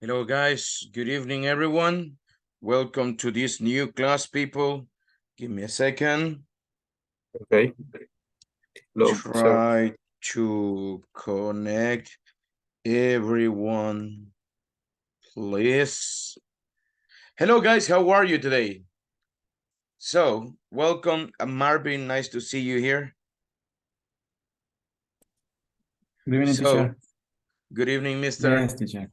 Hello, guys. Good evening, everyone. Welcome to this new class, people. Give me a second. Okay. Hello, sir. Try to connect everyone, please. Hello, guys. How are you today? So, welcome, Marvin. Nice to see you here. Good evening, So, teacher. good evening, mister. Yes, teacher.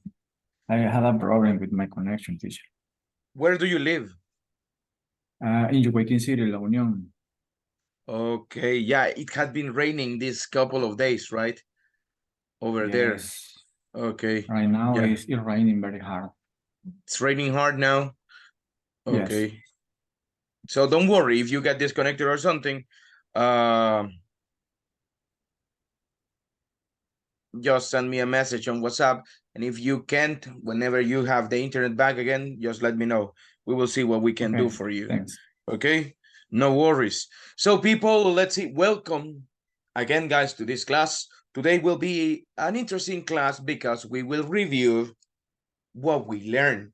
I had a problem with my connection, teacher. Where do you live? In Yucuayquín City, La Unión. Okay, yeah, it had been raining this couple of days, right? Over there. Yes. Okay. Right now Yeah. it's raining very hard. It's raining hard now. Yes. Okay. So don't worry if you get disconnected or something. Just send me a message on WhatsApp. And if you can't, whenever you have the internet back again, just let me know. We will see what we can do for you. Thanks. Okay? No worries. So people, let's see. Welcome again, guys, to this class. Today will be an interesting class because we will review what we learned.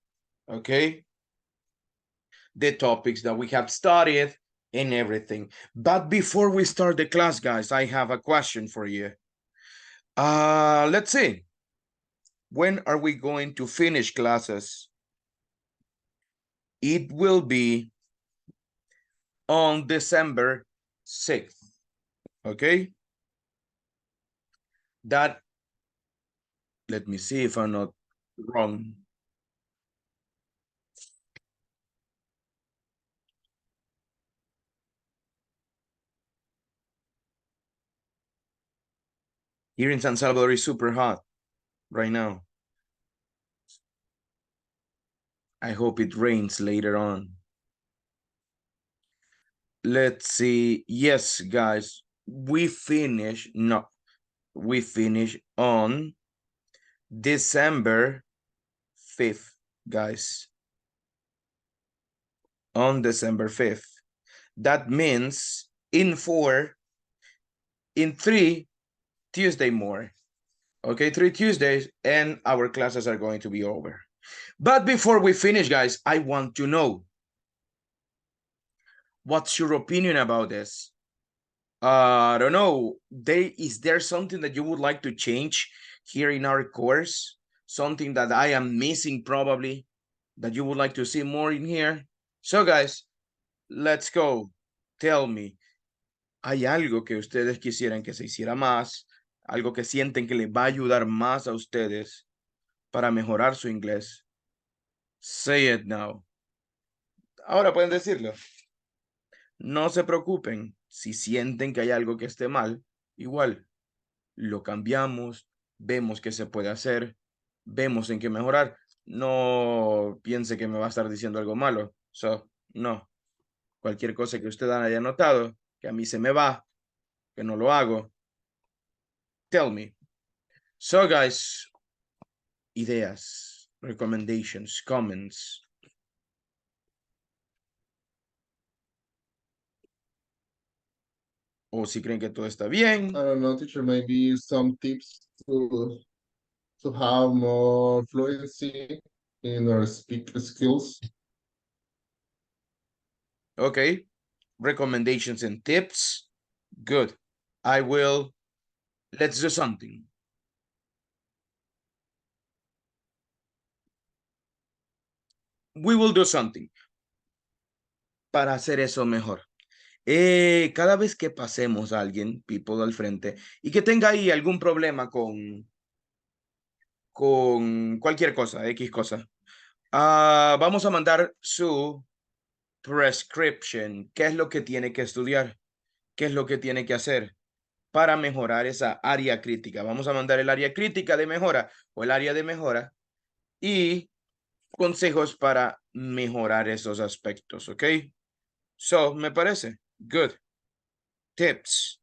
Okay? The topics that we have studied and everything. But before we start the class, guys, I have a question for you. Let's see. When are we going to finish classes? It will be on December 6th. Okay? That, let me see if I'm not wrong. Here in San Salvador is super hot right now. I hope it rains later on. Let's see. Yes, guys, we finish on December 5th, guys. On December 5th. That means in 3 Tuesday more. Okay, 3 Tuesdays, and our classes are going to be over. But before we finish, guys, I want to know, what's your opinion about this? I don't know. Is there something that you would like to change here in our course? Something that I am missing probably, that you would like to see more in here? So, guys, let's go. Tell me, ¿hay algo que ustedes quisieran que se hiciera más? Algo que sienten que les va a ayudar más a ustedes para mejorar su inglés? Say it now. Ahora pueden decirlo. No se preocupen. Si sienten que hay algo que esté mal, igual lo cambiamos, vemos qué se puede hacer, vemos en qué mejorar. No piense que me va a estar diciendo algo malo. No. Cualquier cosa que usted haya notado, que a mí se me va, que no lo hago, tell me. So, guys, ideas, recommendations, comments. O si creen que todo está bien. I don't know, teacher, maybe some tips to have more fluency in our speak skills. Okay. Recommendations and tips. Good. Let's do something. We will do something para hacer eso mejor. Cada vez que pasemos a alguien, people al frente, y que tenga ahí algún problema con cualquier cosa, X cosa, vamos a mandar su prescription, qué es lo que tiene que estudiar, qué es lo que tiene que hacer para mejorar esa área crítica. Vamos a mandar el área crítica de mejora o el área de mejora y consejos para mejorar esos aspectos, ¿ok? So, me parece. Good. Tips.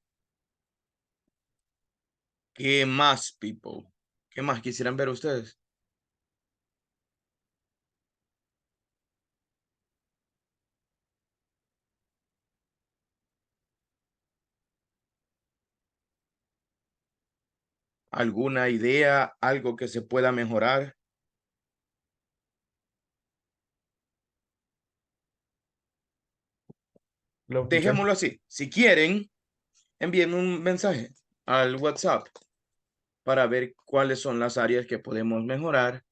¿Qué más, people? ¿Qué más quisieran ver ustedes? ¿Alguna idea? ¿Algo que se pueda mejorar? Hello, teacher. Dejémoslo así. Si quieren, envíenme un mensaje al WhatsApp para ver cuáles son las áreas que podemos mejorar,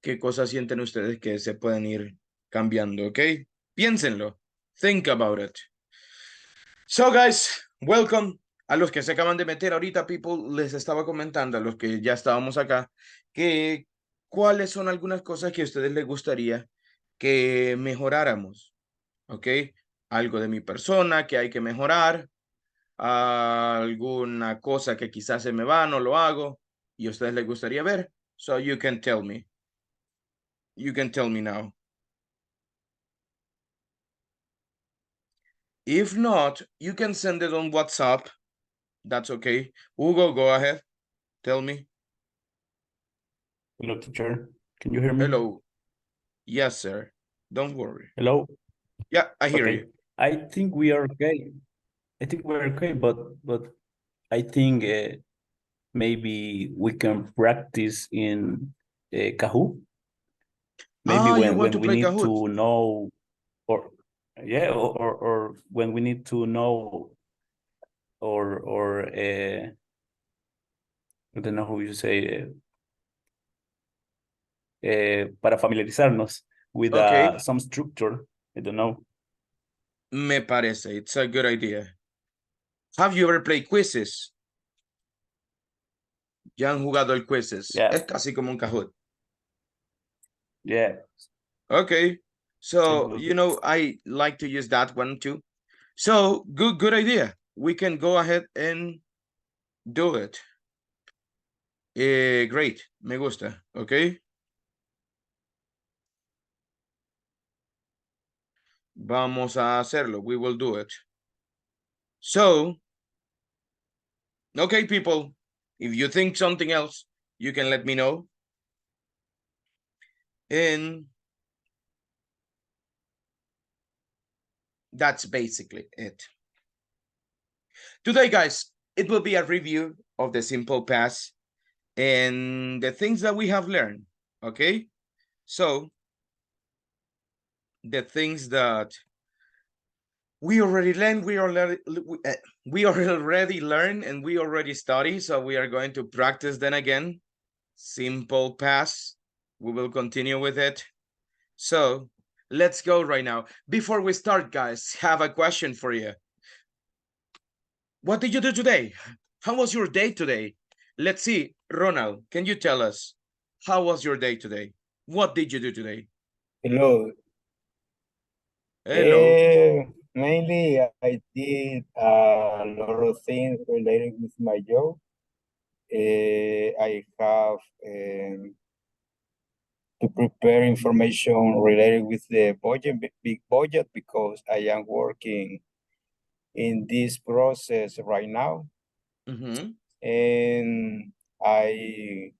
qué cosas sienten ustedes que se pueden ir cambiando, ¿ok? Piénsenlo. Think about it. So, guys, welcome. A los que se acaban de meter ahorita, people, les estaba comentando, a los que ya estábamos acá, que cuáles son algunas cosas que a ustedes les gustaría que mejoráramos, ¿ok? Algo de mi persona que hay que mejorar, alguna cosa que quizás se me va, no lo hago, y a ustedes les gustaría ver. So you can tell me. You can tell me now. If not, you can send it on WhatsApp. That's okay. Hugo, go ahead. Tell me. Hello, teacher. Can you hear me? Hello. Yes, sir. Don't worry. Hello. Yeah, I hear Okay. you. I think we are okay. I think we're okay, but I think maybe we can practice in Kahoot. Maybe You want to when we play need Kahoot? to know, or yeah, or when we need to know, or I don't know how you say, para familiarizarnos with Okay. some structure. I don't know. Me parece. It's a good idea. Have you ever played quizzes? Ya han jugado el quizzes. Yeah. Es casi como un Kahoot. Yeah. Okay. So, you know, I like to use that one too. So, good idea. We can go ahead and do it. Great. Me gusta. Okay. Vamos a hacerlo. We will do it. So, okay, people, if you think something else, you can let me know. And that's basically it. Today, guys, it will be a review of the Simple Pass and the things that we have learned, okay? So, the things that we already learned, we already learned and we already study, so we are going to practice then again. Simple Pass, we will continue with it. So, let's go right now. Before we start, guys, have a question for you. What did you do today? How was your day today? Let's see, Ronald, can you tell us how was your day today? What did you do today? Hello. Hello. Mainly I did a lot of things related with my job. I have to prepare information related with the budget, big budget, because I am working in this process right now. And I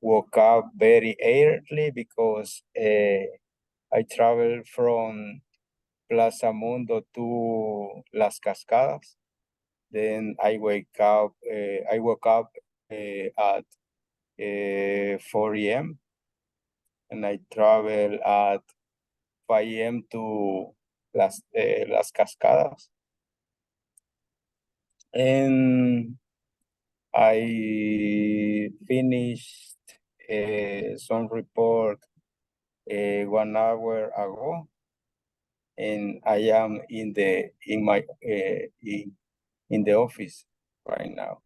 woke up very early because I traveled from Plaza Mundo to Las Cascadas. Then I woke up at 4 a.m. and I travel at 5 a.m. to Las Cascadas. And I finished some report 1 hour ago, and I am in the office right now.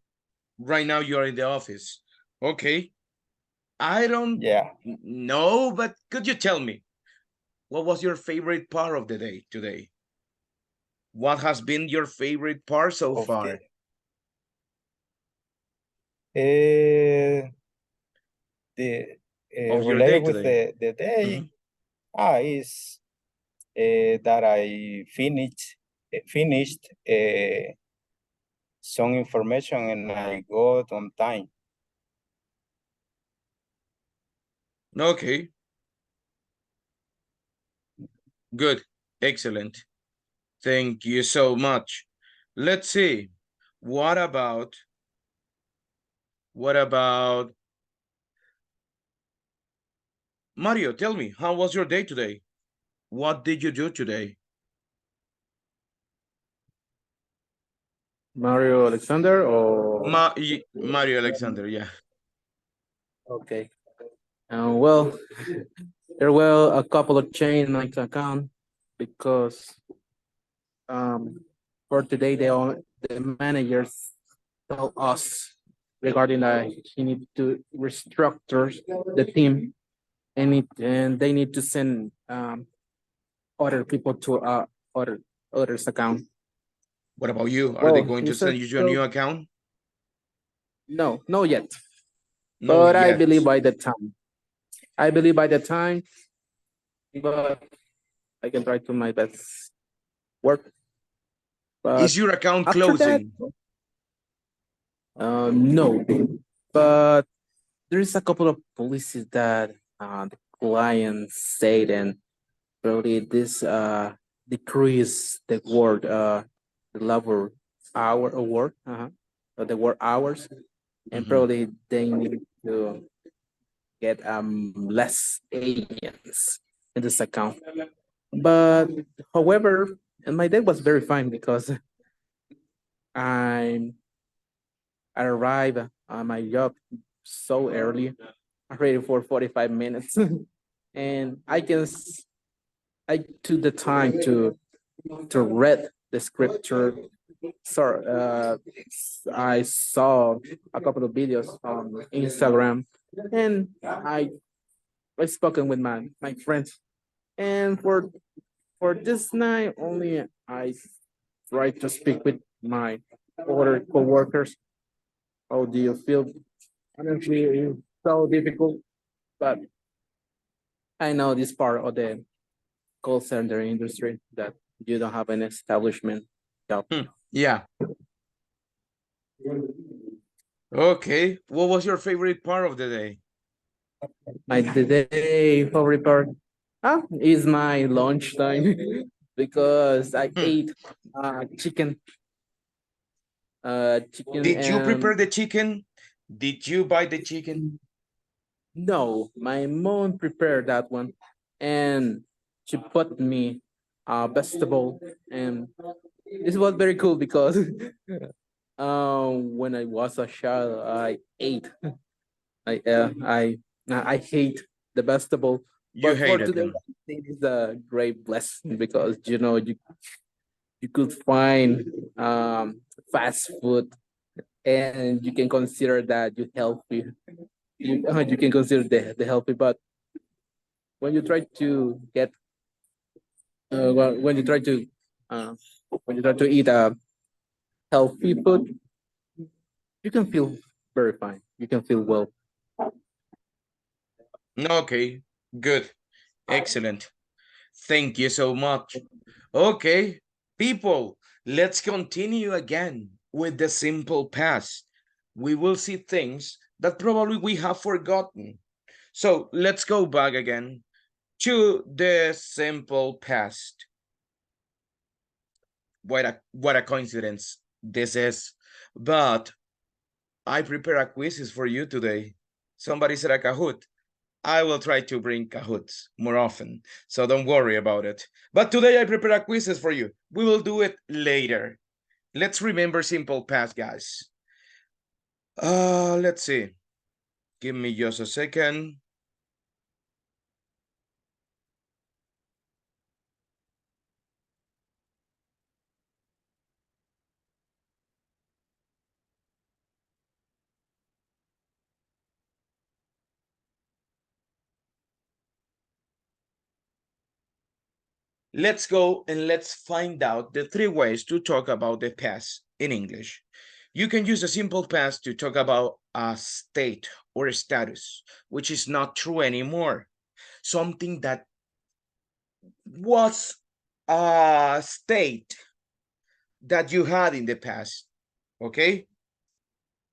Right now you are in the office. Okay. I don't Yeah. know, but could you tell me what was your favorite part of the day today? What has been your favorite part so far? The Of your related day with today? the day is that I finished some information and I got on time. Okay. Good. Excellent. Thank you so much. Let's see. What about Mario? Tell me, how was your day today? What did you do today? Mario Alexander or Mario Alexander, yeah. okay. Well, there were a couple of change in my account because for today the managers tell us regarding that he need to restructure the team and they need to send other people to others account. What about you? Are they Well, going he to said send you to a so. new account? No, no yet. No, But I yet. believe by the time. I believe by the time, but I can try to my best work. But Is your account after that, closing? no. But there is a couple of policies that the clients said, and probably this decrease the word the labor hour award, the work hours, and Mhm. probably they need to get less agents in this account. But however, and my day was very fine because I I arrived on my job so early, already for 45 minutes, and I took the time to read the scripture. So I saw a couple of videos on Instagram, and I spoken with my friends. And for this night only, I tried to speak with my other coworkers. How do you feel? Honestly, it's so difficult, but I know this part of the call center industry that you don't have an establishment job. Yeah. Okay. What was your favorite part of the day? My day favorite part is my lunch time because I ate chicken. Chicken Did you prepare and the chicken? Did you buy the chicken? no, my mom prepared that one, and she put me vegetable, and this was very cool because when I was a child, I ate. I hate the vegetable, You but for hated today, them. I think it's a great blessing because you could find fast food and you can consider that you healthy. You can consider the healthy, but when you try to get when you try to uh, when you try to eat a healthy food, you can feel very fine. You can feel well. Okay, good. Excellent. Thank you so much. Okay, people, let's continue again with the simple past. We will see things that probably we have forgotten. So let's go back again to the simple past. What a coincidence this is. But I prepare a quizzes for you today. Somebody said a Kahoot. I will try to bring Kahoots more often, so don't worry about it. But today I prepare a quizzes for you. We will do it later. Let's remember simple past, guys. Let's see. Give me just a second. Let's go and let's find out the 3 ways to talk about the past in English. You can use a simple past to talk about a state or a status, which is not true anymore. Something that was a state that you had in the past, okay?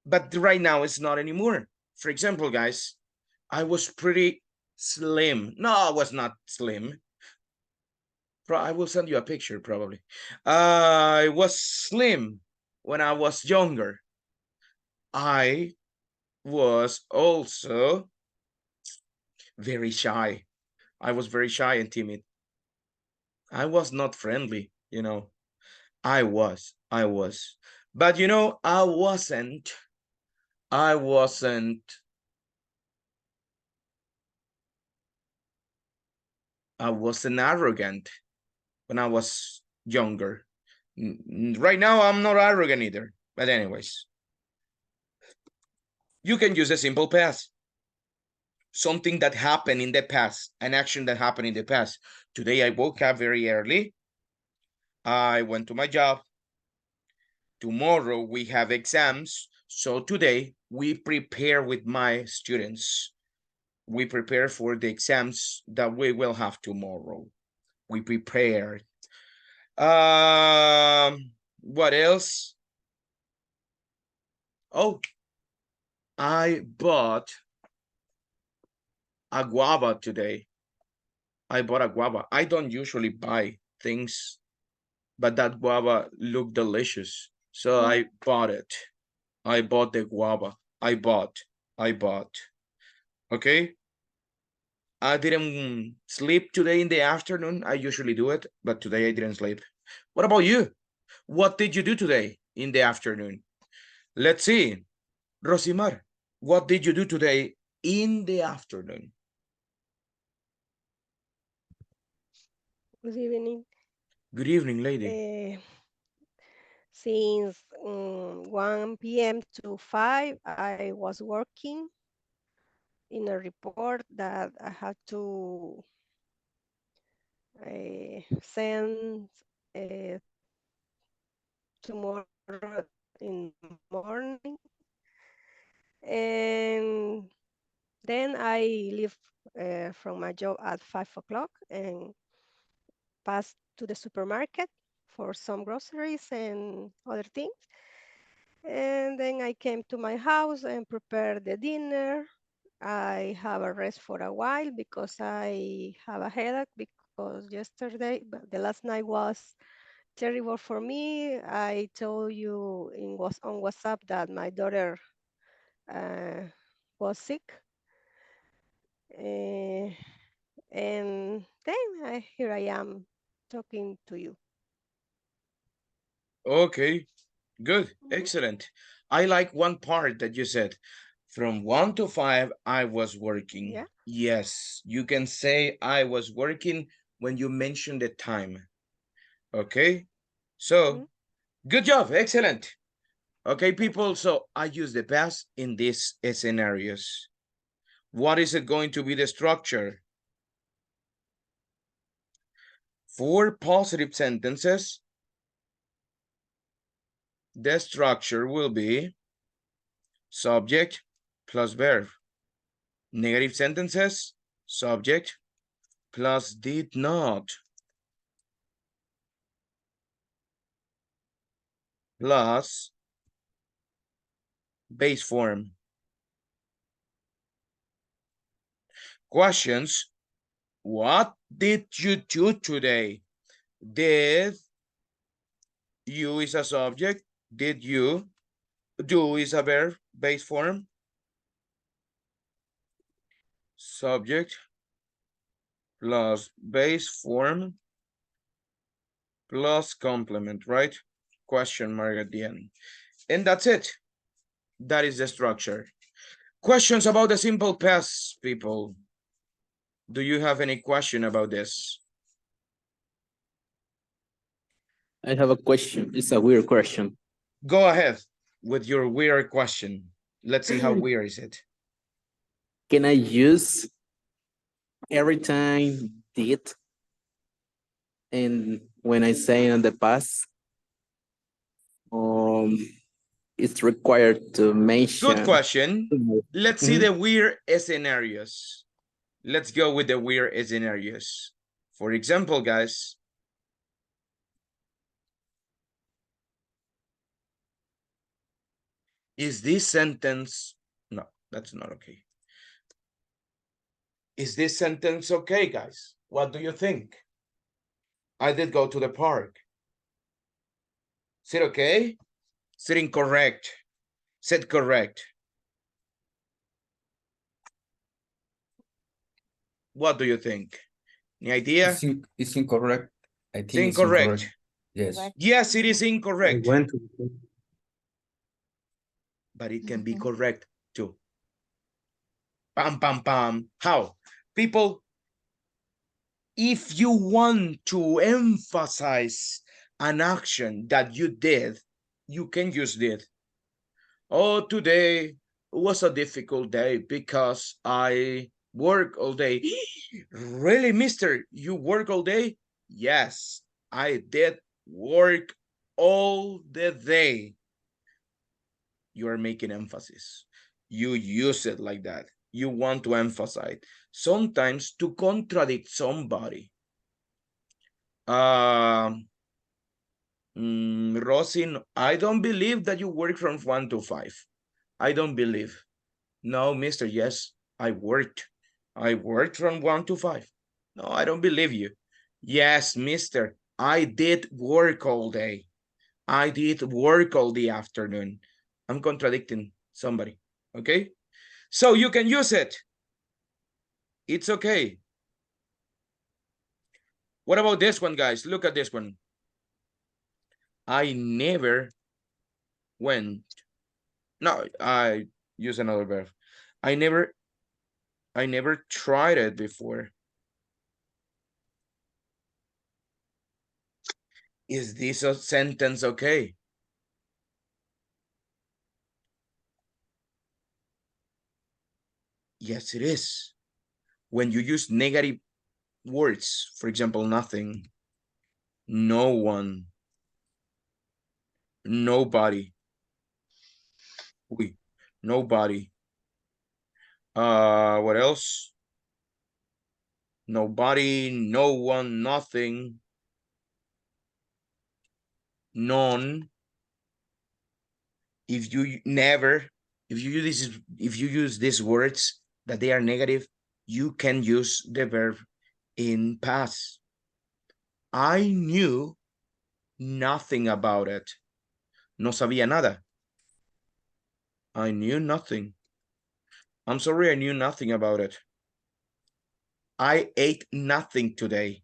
But right now it's not anymore. For example, guys, I was pretty slim. No, I was not slim. I will send you a picture probably. I was slim when I was younger. I was also very shy. I was very shy and timid. I was not friendly, you know. I was. But you know, I wasn't arrogant when I was younger. Right now, I'm not arrogant either. But anyways, you can use a simple past. Something that happened in the past, an action that happened in the past. Today, I woke up very early. I went to my job. Tomorrow, we have exams. So today, we prepare with my students. We prepare for the exams that we will have tomorrow. We prepare. What else? Oh, I bought a guava today. I bought a guava. I don't usually buy things, but that guava looked delicious. So I bought it. I bought the guava. I bought. Okay. I didn't sleep today in the afternoon. I usually do it, but today I didn't sleep. What about you? What did you do today in the afternoon? Let's see. Rosimar, what did you do today in the afternoon? Good evening. Good evening, lady. Since 1 p.m. to 5, I was working in a report that I had to send tomorrow in the morning. And then I leave from my job at 5 o'clock and pass to the supermarket for some groceries and other things. And then I came to my house and prepared the dinner. I have a rest for a while because I have a headache because yesterday, but the last night was terrible for me. I told you on WhatsApp that my daughter was sick. And then here I am talking to you. Okay, good, excellent. I like one part that you said. From 1 to 5, I was working. Yeah. Yes, you can say I was working when you mention the time. Okay, so good job, excellent. Okay, people, so I use the past in these scenarios. What is it going to be the structure? For positive sentences, the structure will be subject plus verb. Negative sentences, subject plus did not plus base form. Questions. What did you do today? Did you is a subject. Did you do is a verb, base form. Subject plus base form plus complement, right? Question mark at the end. And that's it. That is the structure. Questions about the simple past, people? Do you have any question about this? I have a question. It's a weird question. Go ahead with your weird question. Let's see how weird is it. Can I use every time did and when I say in the past? It's required to mention. Good question. Let's see the weird scenarios. Let's go with the weird scenarios. For example, guys. Is this sentence, no, that's not okay. Is this sentence okay, guys? What do you think? I did go to the park. Is it okay? Is it incorrect? Is it correct? What do you think? Any idea? It's incorrect. I think It's incorrect. Yes. Yes, it is incorrect. but it can be correct too. Pam, pam, pam. How? People, if you want to emphasize an action that you did, you can use did. Oh, today was a difficult day because I work all day. Really, mister? You work all day? Yes, I did work all the day. You are making emphasis. You use it like that. You want to emphasize. Sometimes to contradict somebody. Rosin, I don't believe that you work from 1 to 5. I don't believe. No, mister, yes, I worked. I worked from 1 to 5. No, I don't believe you. Yes, mister, I did work all day. I did work all the afternoon. I'm contradicting somebody, okay? So you can use it. It's okay. What about this one, guys? Look at this one. I never went. No, I use another verb. I never tried it before. Is this a sentence okay? Yes, it is. When you use negative words, for example, nothing, no one, nobody, nobody. What else? Nobody, no one, nothing, none. If you use these words that they are negative, you can use the verb in past. I knew nothing about it. No sabía nada. I knew nothing. I'm sorry, I knew nothing about it. I ate nothing today.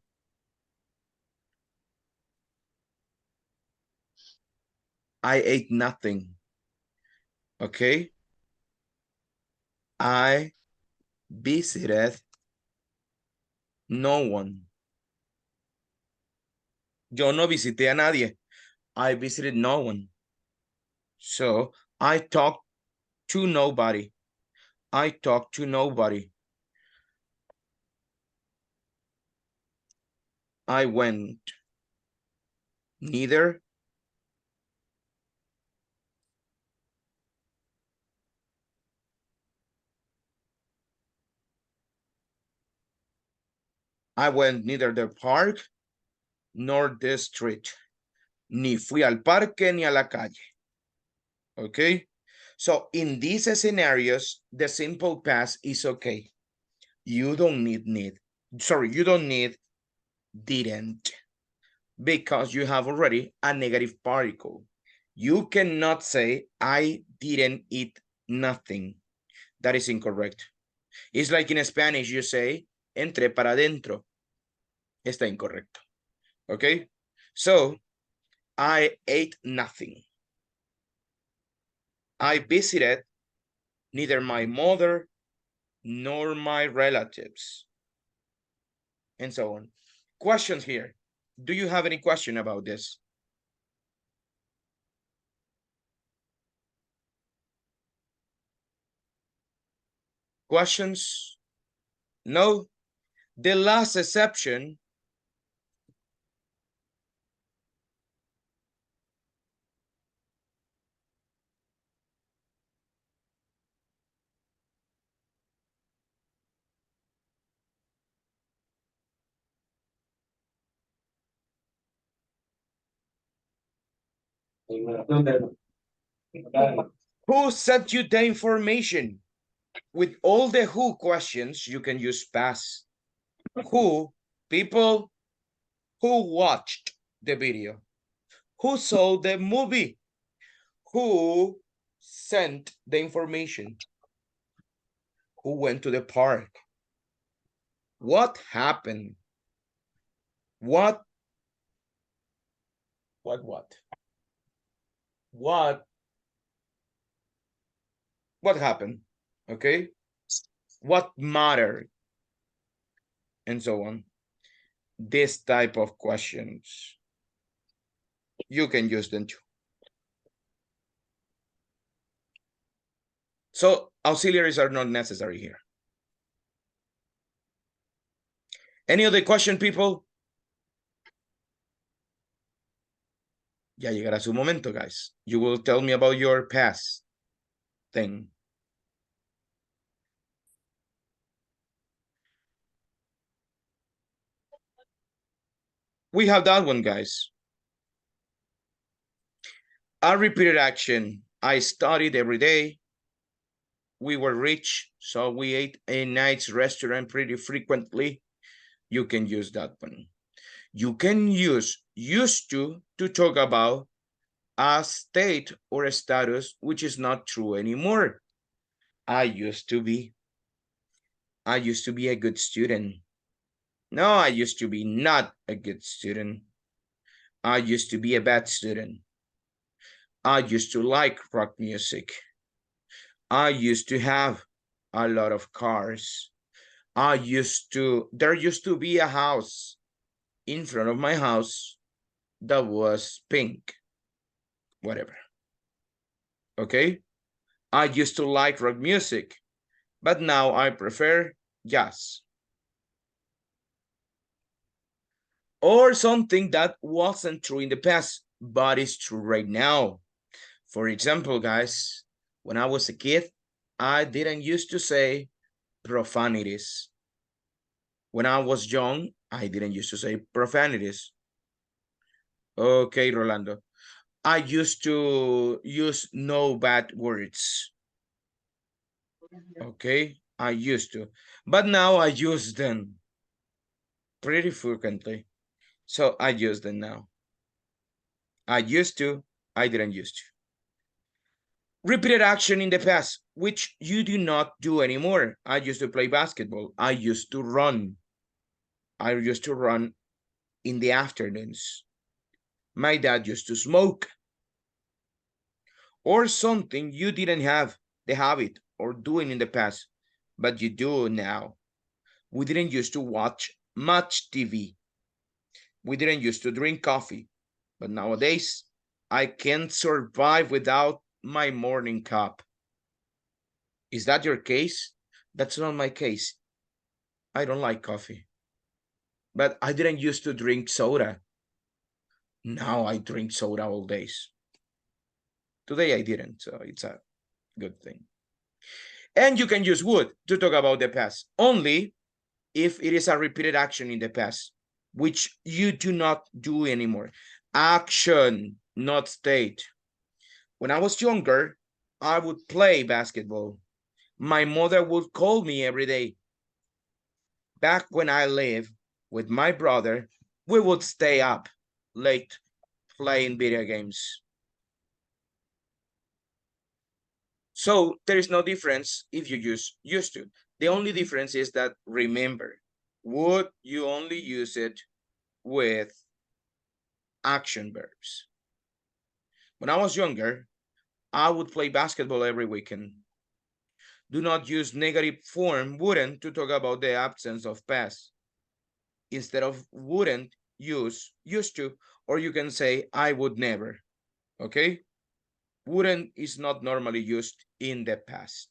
I ate nothing. Okay. I visited no one. Yo no visité a nadie. I visited no one. So I talked to nobody. I talked to nobody. I went. Neither. I went neither the park nor the street. Ni fui al parque ni a la calle. Okay. So in these scenarios, the simple past is okay. You don't need. Sorry, you don't need didn't, because you have already a negative particle. You cannot say, I didn't eat nothing. That is incorrect. It's like in Spanish, you say, entré para adentro. Está incorrecto. Okay? So, I ate nothing. I visited neither my mother nor my relatives, and so on. Questions here. Do you have any question about this? Questions? No? The last exception. Who sent you the information? With all the who questions, you can use past. Who, people, who watched the video? Who saw the movie? Who sent the information? Who went to the park? What happened? What? What What happened? Okay. What mattered? And so on. This type of questions, you can use them too. So auxiliaries are not necessary here. Any other question, people? Ya llegará su momento, guys. You will tell me about your past thing. We have that one, guys. A repeated action. I studied every day. We were rich, so we ate a nice restaurant pretty frequently. You can use that one. You can use used to talk about a state or a status which is not true anymore. I used to be a good student. No, I used to be not a good student. I used to be a bad student. I used to like rock music. I used to have a lot of cars. There used to be a house in front of my house that was pink. Whatever. Okay? I used to like rock music, but now I prefer jazz. Or something that wasn't true in the past, but is true right now. For example, guys, when I was a kid, I didn't used to say profanities. When I was young, I didn't used to say profanities. Okay, Rolando. I used to use no bad words. Okay, I used to. But now I use them pretty frequently. So I use them now. I used to, I didn't used to. Repeated action in the past, which you do not do anymore. I used to play basketball. I used to run. I used to run in the afternoons. My dad used to smoke. Or something you didn't have the habit or doing in the past, but you do now. We didn't used to watch much TV. We didn't used to drink coffee, but nowadays I can't survive without my morning cup. Is that your case? That's not my case. I don't like coffee. But I didn't used to drink soda. Now I drink soda all days. Today I didn't, so it's a good thing. And you can use would to talk about the past, only if it is a repeated action in the past, which you do not do anymore. Action, not state. When I was younger, I would play basketball. My mother would call me every day. Back when I lived with my brother, we would stay up late playing video games. So there is no difference if you use used to. The only difference is that, remember, would you only use it with action verbs? When I was younger, I would play basketball every weekend. Do not use negative form wouldn't to talk about the absence of past. Instead of wouldn't, use used to, or you can say I would never. Okay? Wouldn't is not normally used in the past.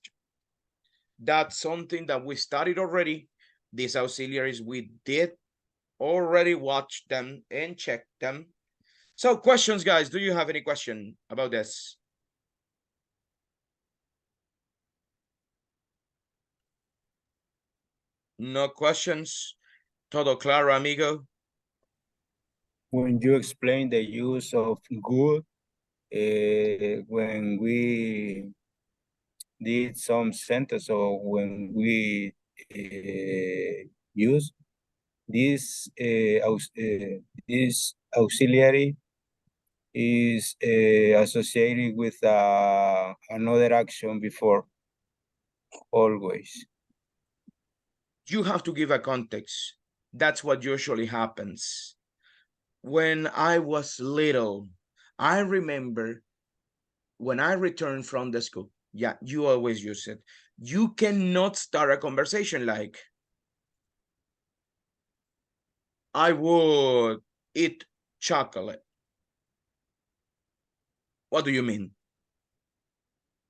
That's something that we studied already. These auxiliaries, we did already watch them and check them. So questions, guys, do you have any question about this? No questions? Todo claro, amigo? When you explain the use of good, when we did some sentence or when we use this this auxiliary is associated with another action before, always. You have to give a context. That's what usually happens. When I was little, I remember when I returned from the school, Yeah, you always use it. You cannot start a conversation like, I would eat chocolate. What do you mean?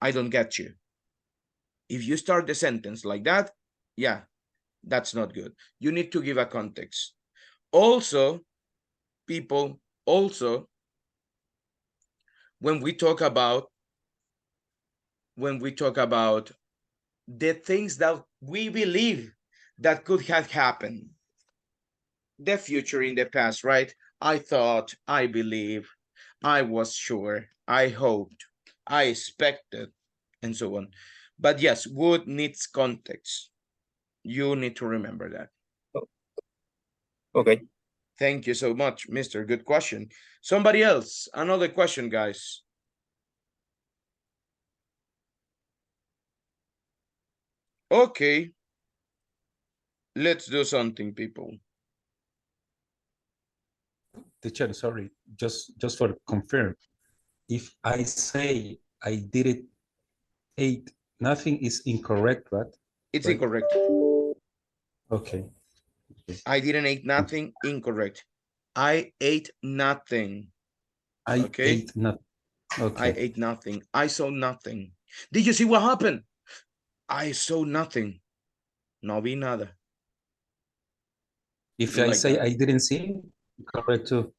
I don't get you. If you start the sentence like that, yeah, that's not good. You need to give a context. Also, people, also, when we talk about the things that we believe that could have happened, the future in the past, right? I thought, I believe, I was sure, I hoped, I expected, and so on. But yes, would needs context. You need to remember that. Okay. Thank you so much, Mr. Good question. Somebody else, another question, guys. Okay, let's do something, people. Teacher, sorry, just for confirm. If I say I didn't eat, nothing is incorrect, right? It's Right. incorrect. Okay. I didn't eat nothing, incorrect. I ate nothing. I Okay. ate not. I Okay. ate nothing. I saw nothing. Did you see what happened? I saw nothing. No vi nada. If Do I like say that. I didn't see, correct too.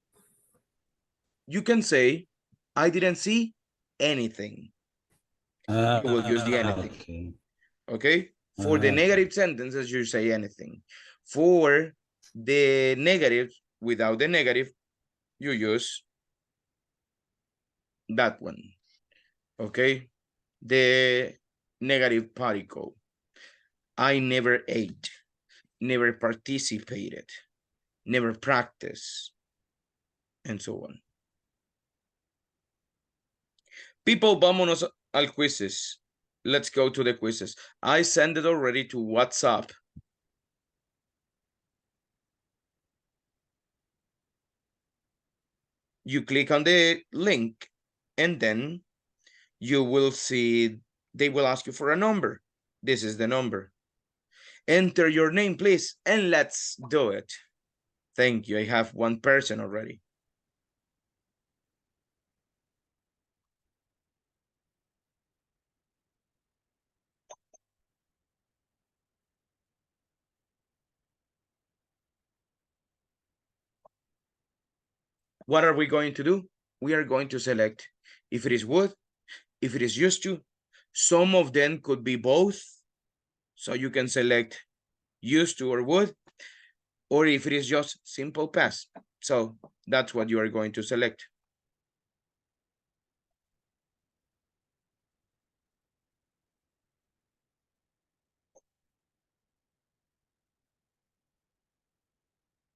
You can say, I didn't see anything. You will use the anything. Okay. Okay. For the negative sentences, you say anything. For the negative, without the negative, you use that one. Okay. The negative particle. I never ate, never participated, never practiced, and so on. People, vámonos al quizzes. Let's go to the quizzes. I sent it already to WhatsApp. You click on the link and then you will see, they will ask you for a number. This is the number. Enter your name, please, and let's do it. Thank you. I have one person already. What are we going to do? We are going to select if it is would, if it is used to. Some of them could be both. So you can select used to or would, or if it is just simple past. So that's what you are going to select.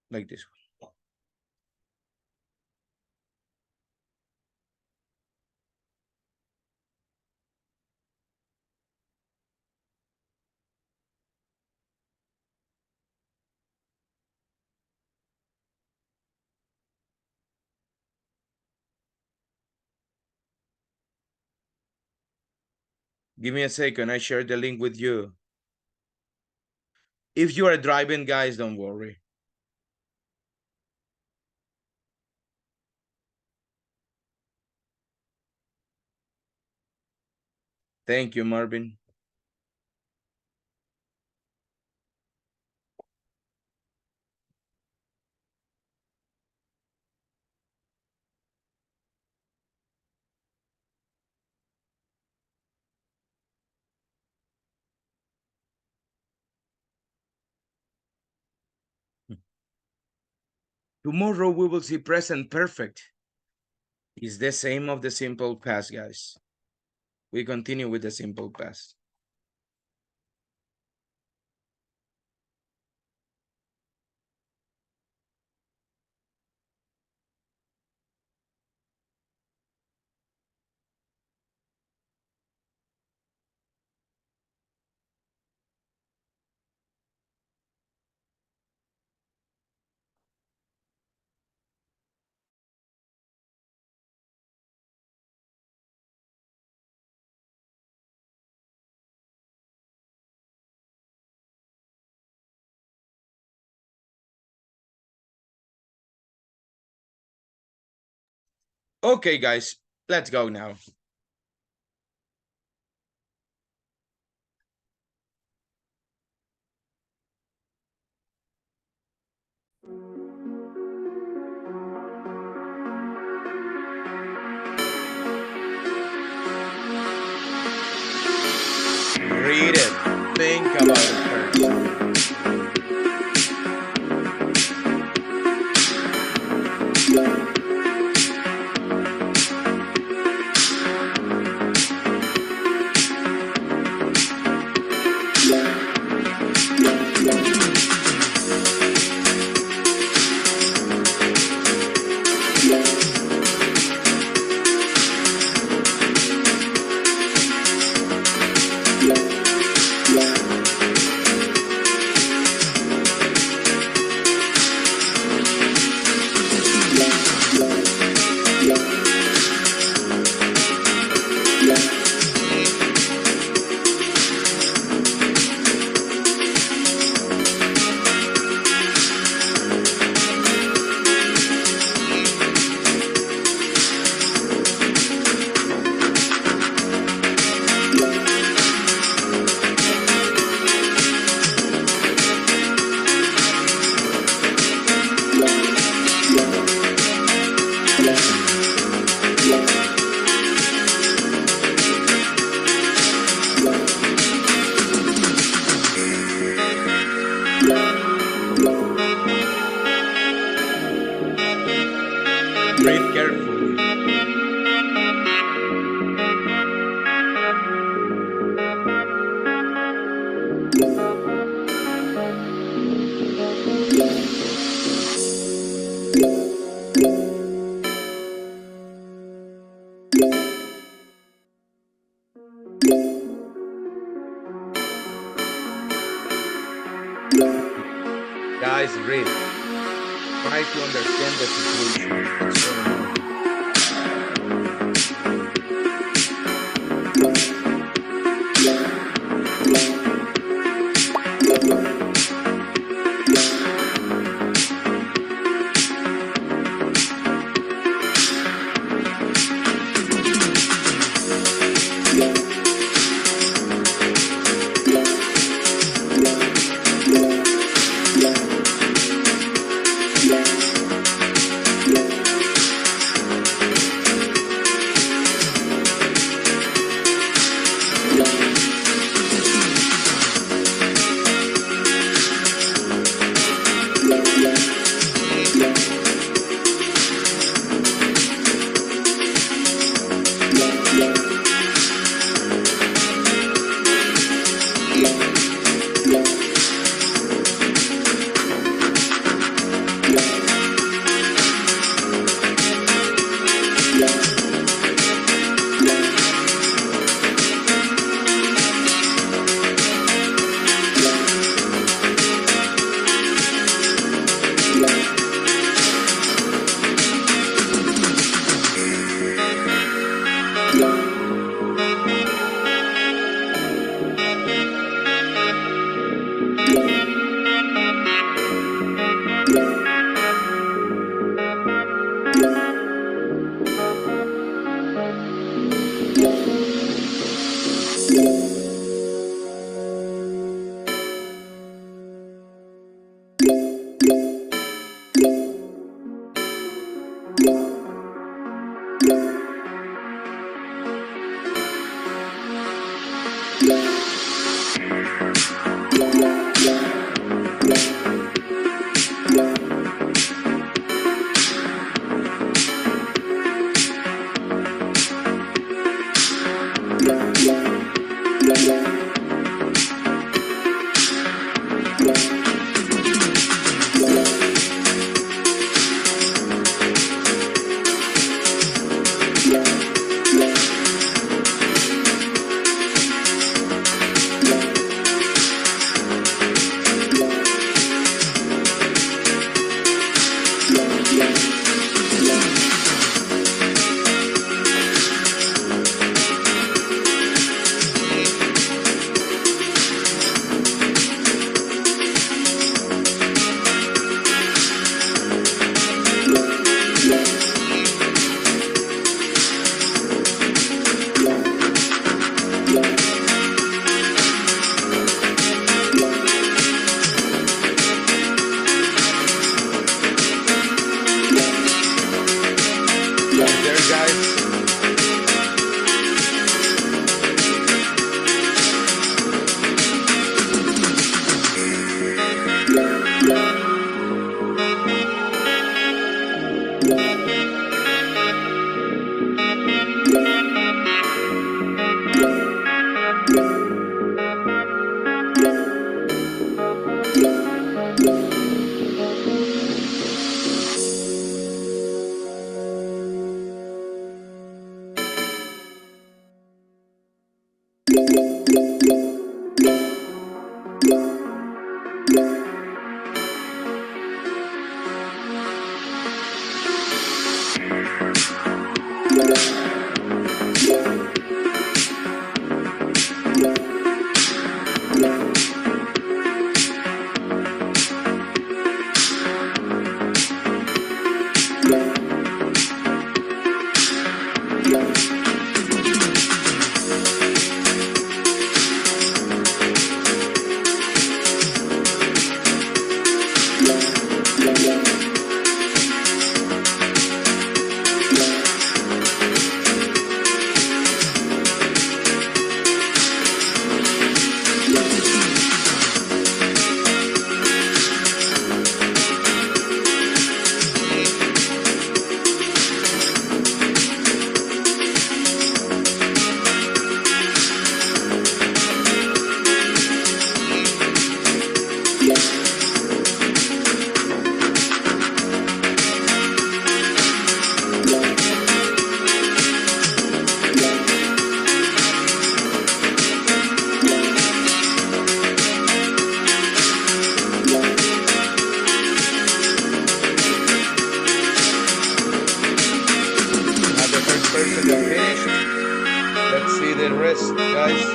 Like this one. Give me a second, I share the link with you. If you are driving, guys, don't worry. Thank you, Marvin. Tomorrow we will see present perfect. It's the same of the simple past, guys. We continue with the simple past. Okay, guys, let's go now. Read it. Think about it first. Read carefully. Guys, read. Try to understand the situation. What's going on. the rest, guys.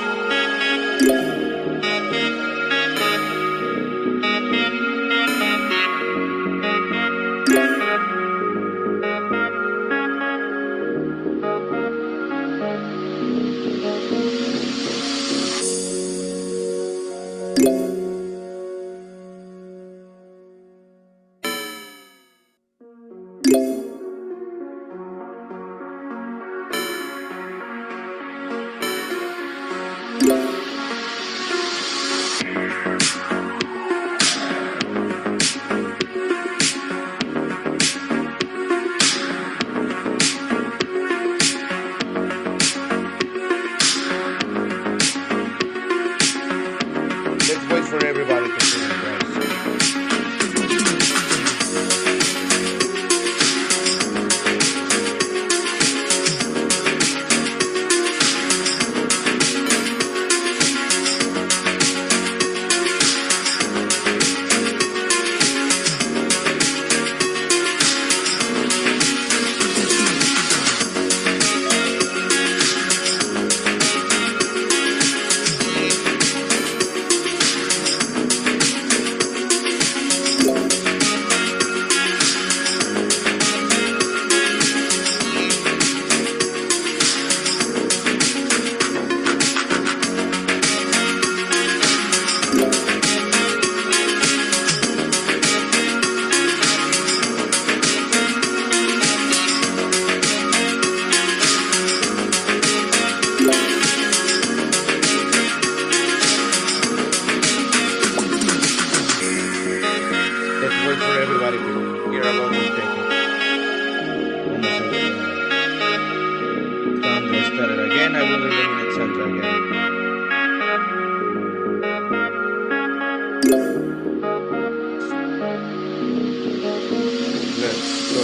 Let's wait for everybody to finish, guys. Let's wait for everybody to hear about this taking. Sandra started again. I will eliminate Sandra again. Let's go.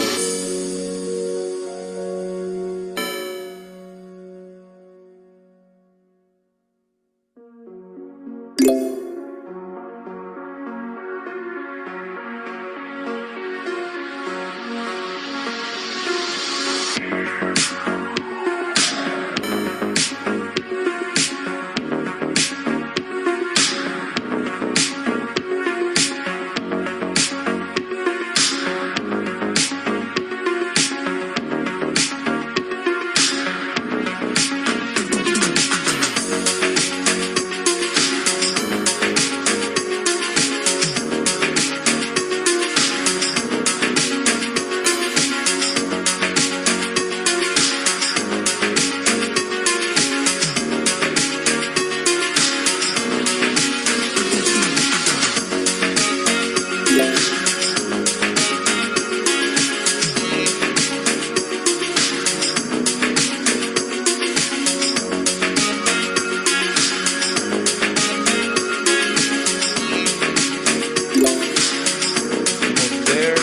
There.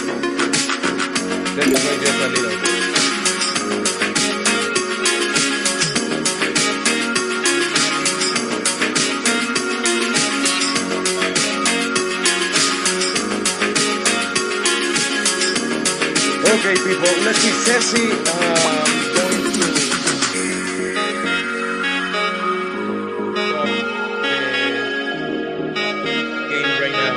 Let's wait just a little bit. Okay, people, let's see. Ceci going to stop the game right now.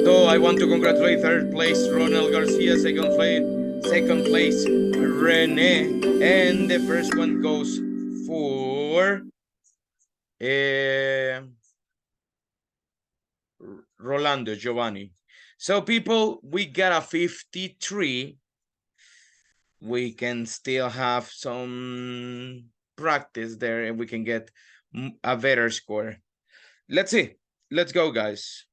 So I want to congratulate third place Ronald Garcia, second place Rene, and the first one goes for Rolando Giovanni. So people, we got a 53. We can still have some practice there and we can get a better score. Let's see. Let's go, guys.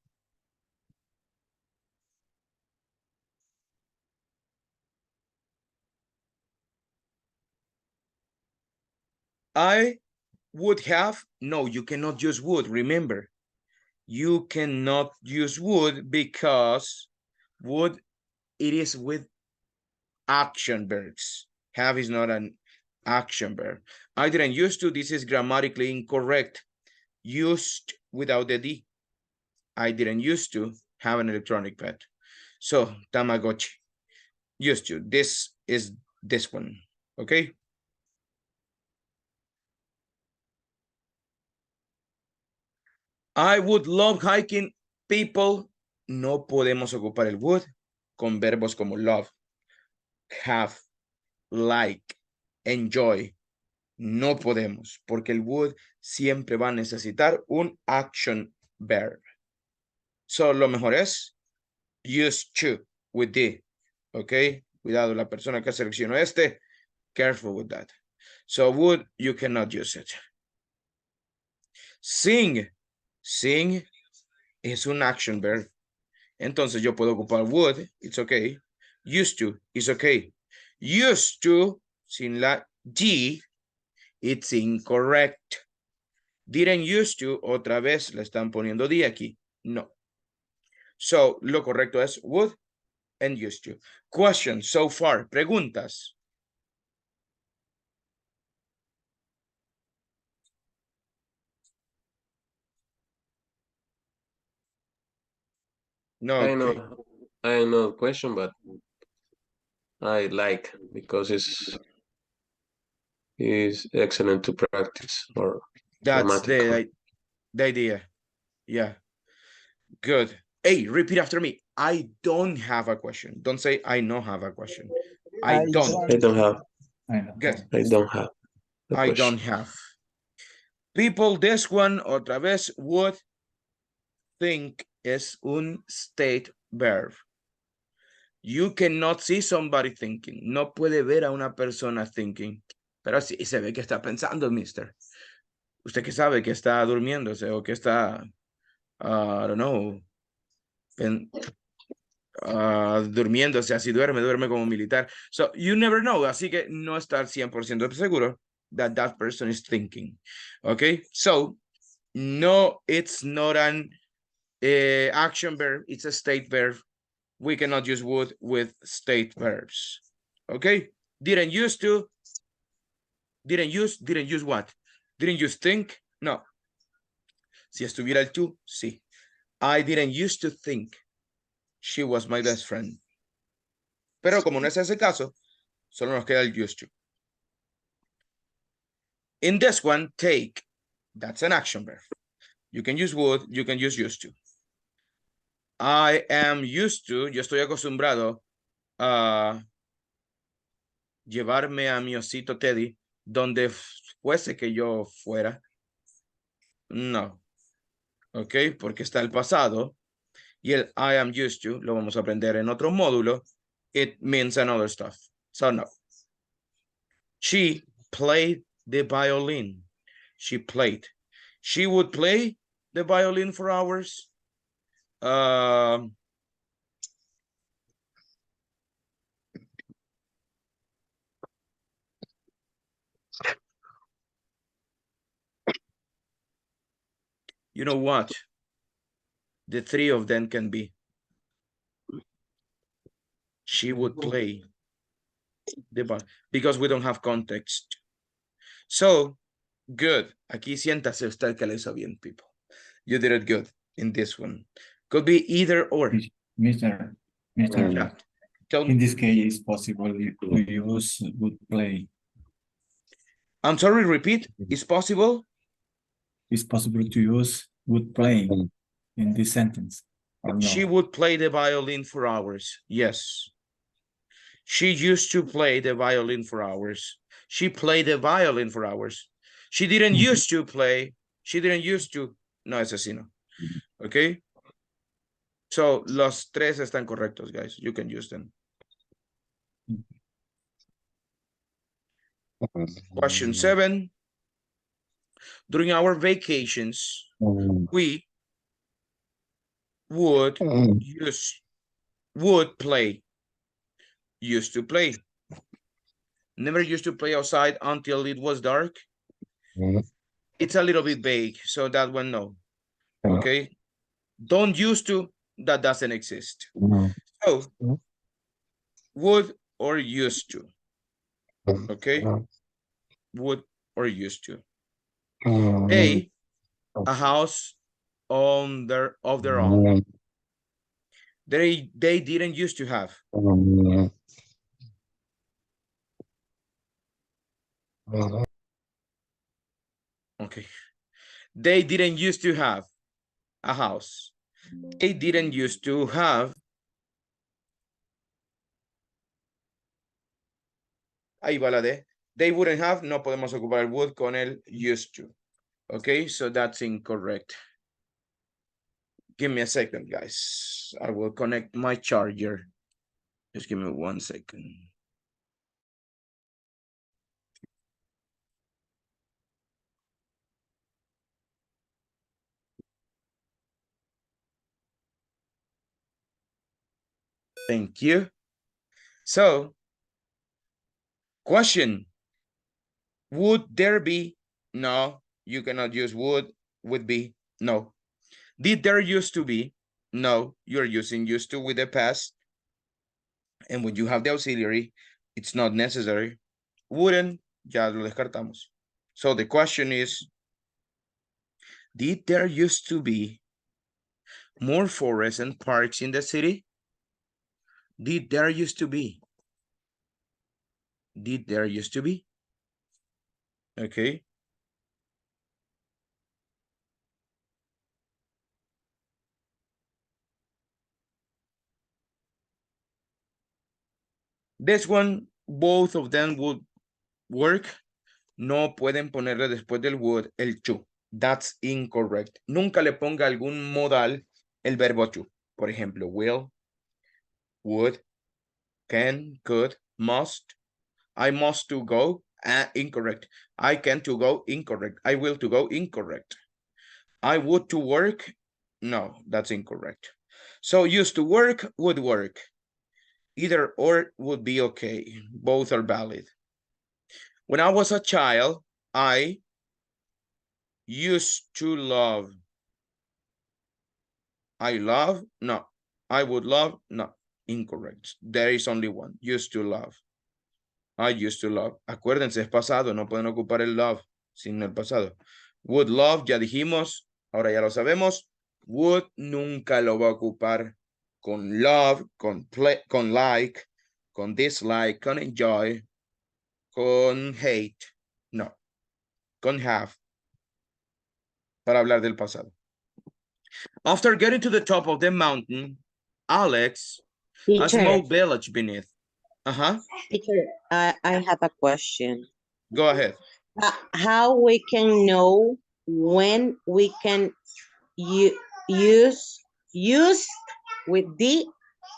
I would have, no, you cannot use would, remember. You cannot use would because would, it is with action verbs. Have is not an action verb. I didn't use to, this is grammatically incorrect. used without the D. I didn't used to have an electronic pet. So Tamagotchi, used to. This is this one, okay? I would love hiking. People, no podemos ocupar el would con verbos como love, have, like, enjoy. No podemos, porque el would siempre va a necesitar un action verb. So, lo mejor es used to with the, okay? Cuidado, la persona que seleccionó este, careful with that. So, would, you cannot use it. Sing, sing es un action verb. Entonces yo puedo ocupar would, it's okay. Used to, it's okay. Used to, sin la G, it's incorrect. Didn't used to, otra vez le están poniendo D aquí. No. So, lo correcto es would and used to. Questions so far, preguntas. No. I Okay. know, I know the question, but I like because it's excellent to practice or That's grammatical. the idea. Yeah. Good. Hey, repeat after me. I don't have a question. Don't say I no have a question. I don't. I don't have. I know. Good. I don't have. a I question. don't have. People, this one, otra vez, would think is un state verb. You cannot see somebody thinking. No puede ver a una persona thinking. Pero sí se ve que está pensando, mister. Usted que sabe que está durmiéndose o que está, I don't know, durmiéndose, así duerme como militar. So, you never know. Así que no estar 100% seguro that that person is thinking. Okay? So, no, it's not an action verb. It's a state verb. We cannot use would with state verbs. Okay? Didn't use to. Didn't use what? Didn't use think? No. Si estuviera el to, sí. I didn't used to think she was my best friend. Pero como no es ese caso, solo nos queda el used to. In this one, take, that's an action verb. You can use would, you can use used to. I am used to, yo estoy acostumbrado a llevarme a mi osito Teddy donde fuese que yo fuera. No. Ok, porque está el pasado. Y el I am used to, lo vamos a aprender en otro módulo. It means another stuff. So no. She played the violin. She played. She would play the violin for hours. You know what? The three of them can be. She would play the violin because we don't have context. So, good. Aquí siéntase usted que lo hizo bien, people. You did it good in this one. Could be either or. Mr. Yeah. Tell In me. this case, it's possible to use would play. I'm sorry, repeat. It's possible? It's possible to use would play in this sentence. Or no? She would play the violin for hours. Yes. She used to play the violin for hours. She played the violin for hours. She didn't used to play. She didn't used to. No, es así, no. Okay. So, los tres están correctos, guys. You can use them. Question 7. During our vacations, we would play. Used to play. Never used to play outside until it was dark. It's a little bit vague, so that one no. Okay. Don't used to, that doesn't exist. So, would or used to. Okay. Would or used to. They a house of their own. They didn't used to have. Okay. They didn't used to have a house. They didn't used to have. Ahí va la de. They wouldn't have. No podemos ocupar el would con el used to. Okay, so that's incorrect. Give me a second, guys. I will connect my charger. Just give me 1 second. Thank you. So, question. Would there be? No, you cannot use would be. No. Did there used to be? No, you're using used to with the past. And when you have the auxiliary, it's not necessary. Wouldn't, ya lo descartamos. So the question is, did there used to be more forests and parks in the city? Did there used to be? Did there used to be? Okay. This one, both of them would work. No pueden ponerle después del would el to. That's incorrect. Nunca le ponga algún modal el verbo to. Por ejemplo, will, would, can, could, must. I must to go, incorrect. I can to go, incorrect. I will to go, incorrect. I would to work, no, that's incorrect. So used to work, would work. Either or would be okay. Both are valid. When I was a child, I used to love. I love, no. I would love, no. Incorrect. There is only one. Used to love. I used to love. Acuérdense, es pasado. No pueden ocupar el love sin el pasado. Would love, ya dijimos. Ahora ya lo sabemos. Would nunca lo va a ocupar con love, con play, con like, con dislike, con enjoy, con hate. No. Con have. Para hablar del pasado. After getting to the top of the mountain, Alex, a small village beneath. Teacher, I have a question. Go ahead. How we can know when we can use with the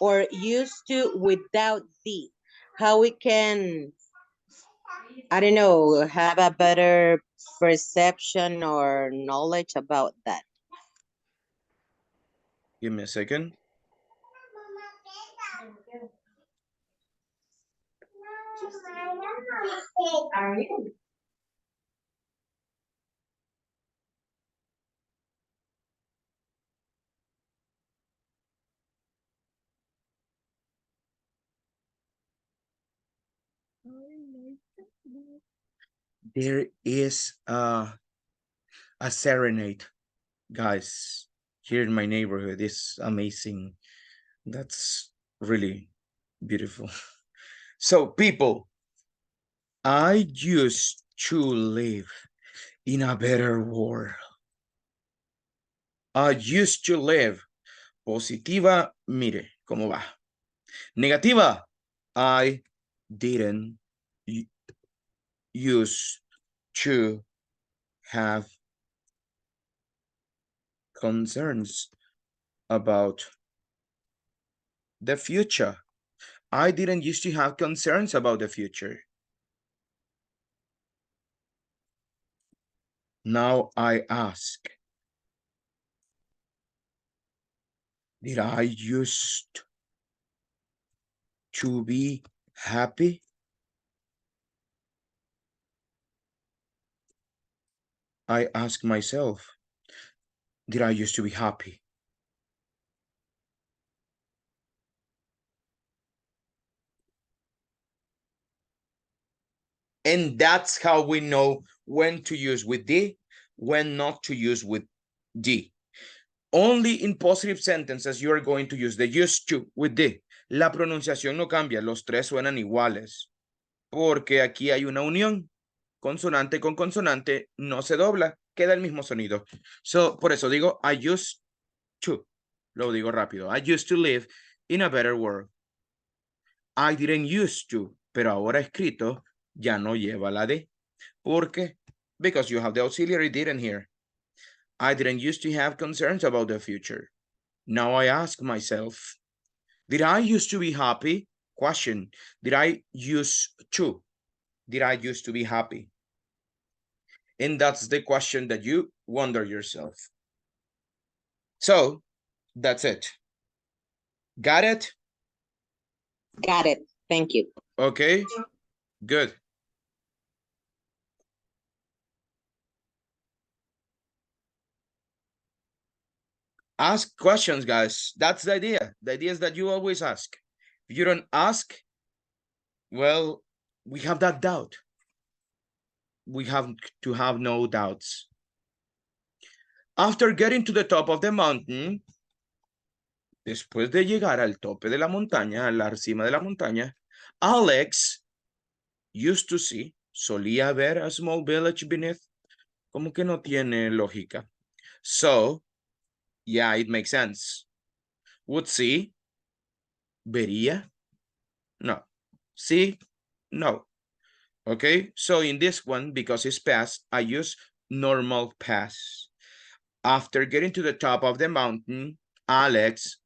or used to without the? How we can, I don't know, have a better perception or knowledge about that? Give me a second. There is a serenade, guys, here in my neighborhood. It's amazing. That's really beautiful. So people, I used to live in a better world. I used to live. Positiva, mire cómo va. Negativa, I didn't used to have concerns about the future. I didn't used to have concerns about the future. Now I ask, did I used to be happy? I ask myself, did I used to be happy? And that's how we know when to use with the when not to use with D. Only in positive sentences you are going to use the used to with D. La pronunciación no cambia, los tres suenan iguales, porque aquí hay una unión. Consonante con consonante no se dobla, queda el mismo sonido. So, por eso digo, I used to. Lo digo rápido. I used to live in a better world. I didn't used to, pero ahora escrito ya no lleva la D. ¿Por qué? Because you have the auxiliary didn't here. I didn't used to have concerns about the future. Now I ask myself, did I used to be happy? Question, did I used to? Did I used to be happy? And that's the question that you wonder yourself. So, that's it. Got it? Got it. Thank you. Okay, good. Ask questions, guys. That's the idea. The idea is that you always ask. If you don't ask, well, we have that doubt. We have to have no doubts. After getting to the top of the mountain, después de llegar al tope de la montaña, a la cima de la montaña, Alex used to see, solía ver a small village beneath. Como que no tiene lógica. So, yeah, it makes sense. Would see, vería, no. See, no. Okay, so in this one, because it's past, I use normal past. After getting to the top of the mountain, Alex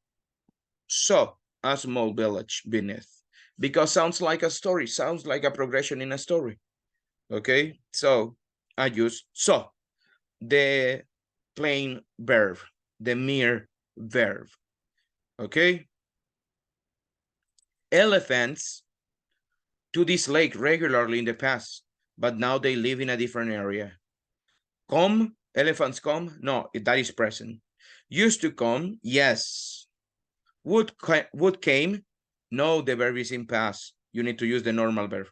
saw a small village beneath. Because sounds like a story, sounds like a progression in a story. Okay, so I use saw, the plain verb, the mere verb. Okay. Elephants to this lake regularly in the past, but now they live in a different area. Come, elephants come? No, that is present. Used to come? Yes. Would came? No, the verb is in past. You need to use the normal verb.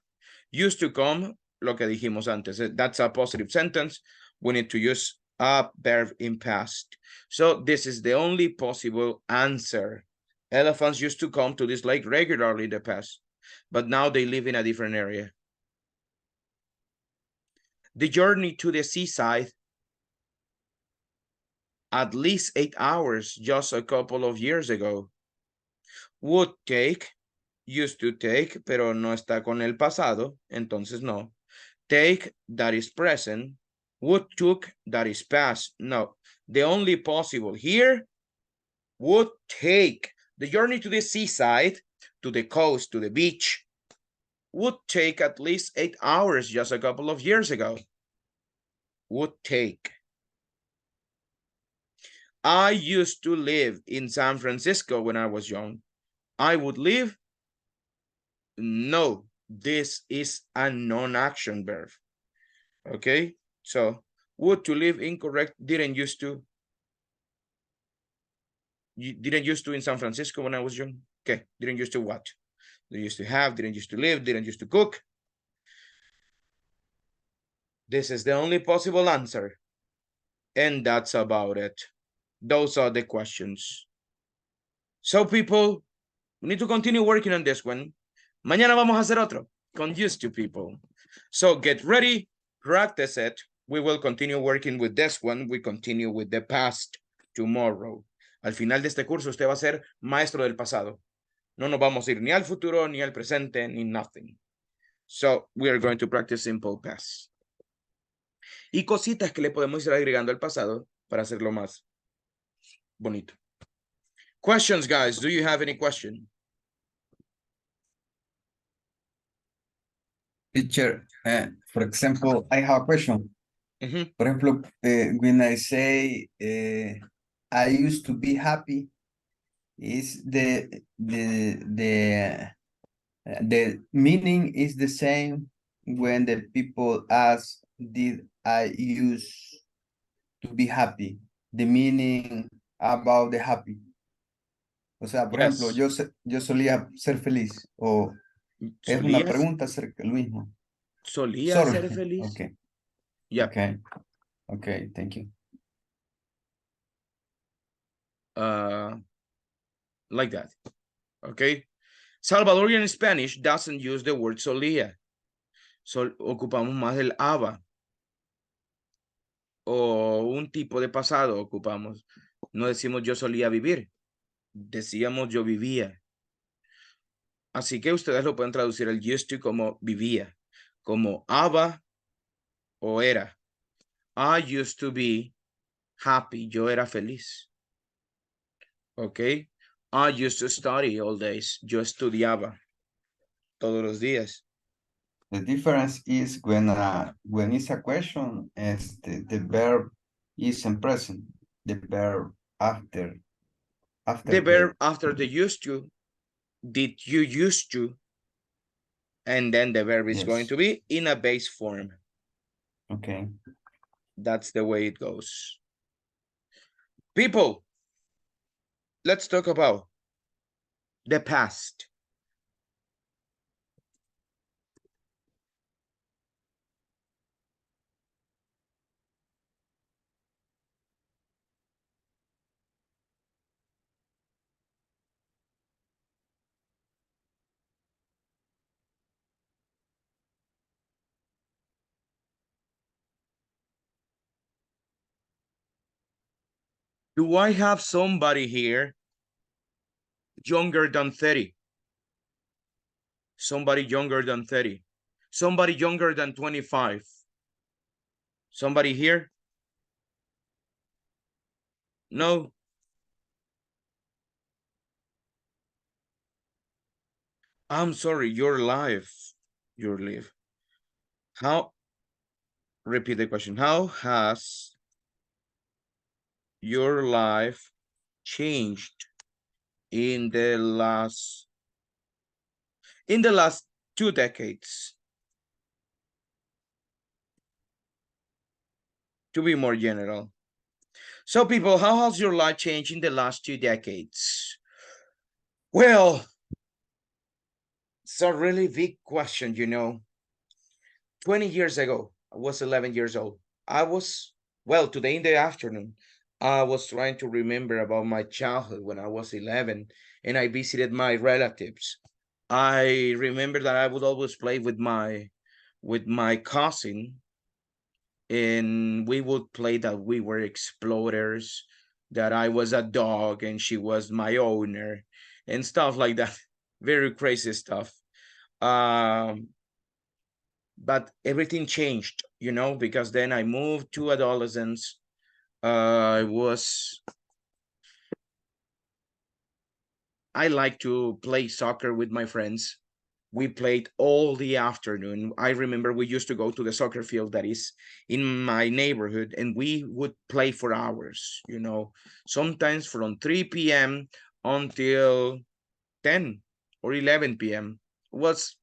Used to come, lo que dijimos antes. That's a positive sentence. We need to use a verb in past. So this is the only possible answer. Elephants used to come to this lake regularly in the past, but now they live in a different area. The journey to the seaside, at least 8 hours just a couple of years ago. Would take, used to take, pero no está con el pasado, entonces no. Take, that is present. Would took, that is past. No, the only possible here, would take. The journey to the seaside, to the coast, to the beach, would take at least 8 hours just a couple of years ago. Would take. I used to live in San Francisco when I was young. I would live? No, this is a non-action verb. Okay, so would to live incorrect, didn't used to. You didn't used to in San Francisco when I was young. Okay, didn't used to what? Didn't used to have, didn't used to live, didn't used to cook. This is the only possible answer. And that's about it. Those are the questions. So people, we need to continue working on this one. Mañana vamos a hacer otro con used to people. So get ready, practice it. We will continue working with this one. We continue with the past tomorrow. Al final de este curso, usted va a ser maestro del pasado. No nos vamos a ir ni al futuro, ni al presente, ni nothing. So we are going to practice simple past. Y cositas que le podemos ir agregando al pasado para hacerlo más bonito. Questions, guys? Do you have any question? Teacher, for example, I have a question. Mm-hmm. For example, when I say I used to be happy, is the meaning is the same when the people ask, did I used to be happy? The meaning about the happy. O sea, por ejemplo, yo solía ser feliz, o es una pregunta acerca del mismo. ¿Solía ser feliz? Okay. Yeah. Okay. Okay, thank you. Like that. Okay. Salvadorian Spanish doesn't use the word solía. Ocupamos más el haba. O un tipo de pasado ocupamos. No decimos yo solía vivir. Decíamos yo vivía. Así que ustedes lo pueden traducir el used to como vivía. Como haba o era. I used to be happy. Yo era feliz. Okay. I used to study all days. Yo estudiaba todos los días. The difference is when it's a question, the verb is in present. The verb after The verb after the used to, did you used to, and then the verb is going Yes. to be in a base form. Okay. That's the way it goes. People, let's talk about the past. Do I have somebody here younger than 30? Somebody younger than 30? Somebody younger than 25? Somebody here? No? I'm sorry, you're live. You're live. How? Repeat the question. How has your life changed in the last 2 decades? To be more general. So people, how has your life changed in the last 2 decades? Well, it's a really big question, you know. 20 years ago, I was 11 years old. Well, today in the afternoon, I was trying to remember about my childhood when I was 11 and I visited my relatives. I remember that I would always play with my cousin, and we would play that we were explorers, that I was a dog and she was my owner and stuff like that. Very crazy stuff. But everything changed, you know, because then I moved to adolescence. I like to play soccer with my friends. We played all the afternoon. I remember we used to go to the soccer field that is in my neighborhood, and we would play for hours, you know, sometimes from 3 p.m. until 10 or 11 p.m. was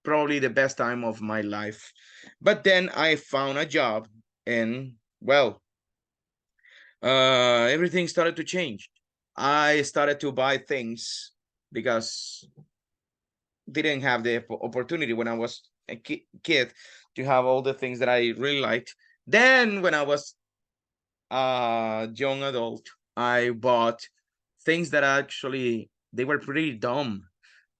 probably the best time of my life. But then I found a job, and well, everything started to change. I started to buy things because didn't have the opportunity when I was a kid to have all the things that I really liked. Then when I was a young adult, I bought things that actually they were pretty dumb,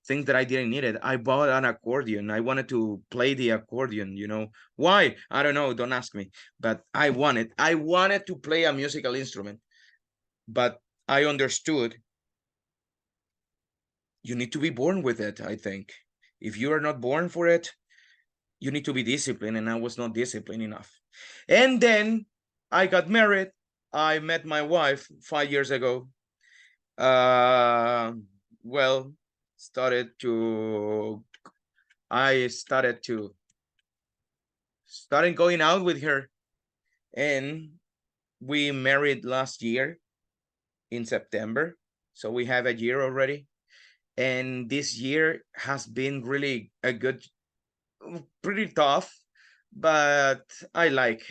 things that I didn't need it. I bought an accordion. I wanted to play the accordion, you know. Why? I don't know, don't ask me. But I wanted to play a musical instrument. But I understood you need to be born with it, I think. If you are not born for it, you need to be disciplined, and I was not disciplined enough. And then I got married. I met my wife 5 years ago. Well, started going out with her, and we married last year in September. So we have a year already. And this year has been really pretty tough, but I like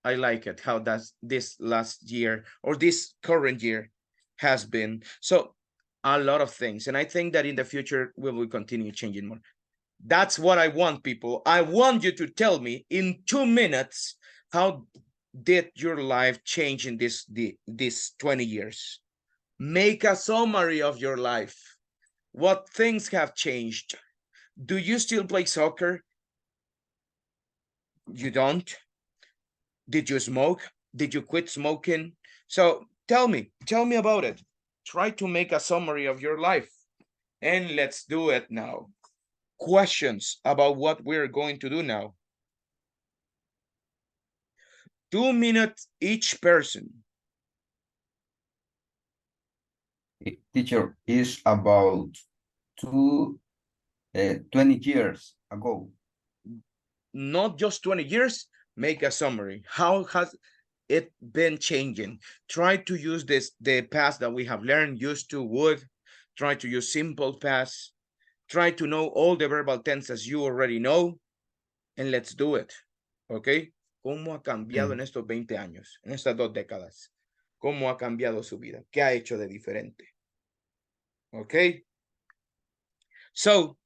it how this last year or this current year has been. So a lot of things, and I think that in the future we will continue changing more. That's what I want, people. I want you to tell me in 2 minutes how did your life change in this 20 years? Make a summary of your life. What things have changed? Do you still play soccer? You don't? Did you smoke? Did you quit smoking? So tell me about it. Try to make a summary of your life. And let's do it now. Questions about what we're going to do now. 2 minutes each person. Teacher, is about 20 years ago. Not just 20 years, make a summary. How has it been changing? Try to use the past that we have learned, used to, would. Try to use simple past. Try to know all the verbal tenses you already know. And let's do it. ¿Ok? ¿Cómo ha cambiado en estos 20 años, en estas 2 décadas? ¿Cómo ha cambiado su vida? ¿Qué ha hecho de diferente? ¿Ok? So,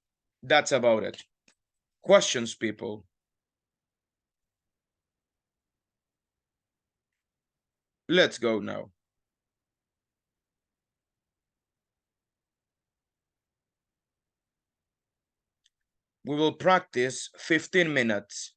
that's about it. Questions, people? Let's go now. We will practice 15 minutes.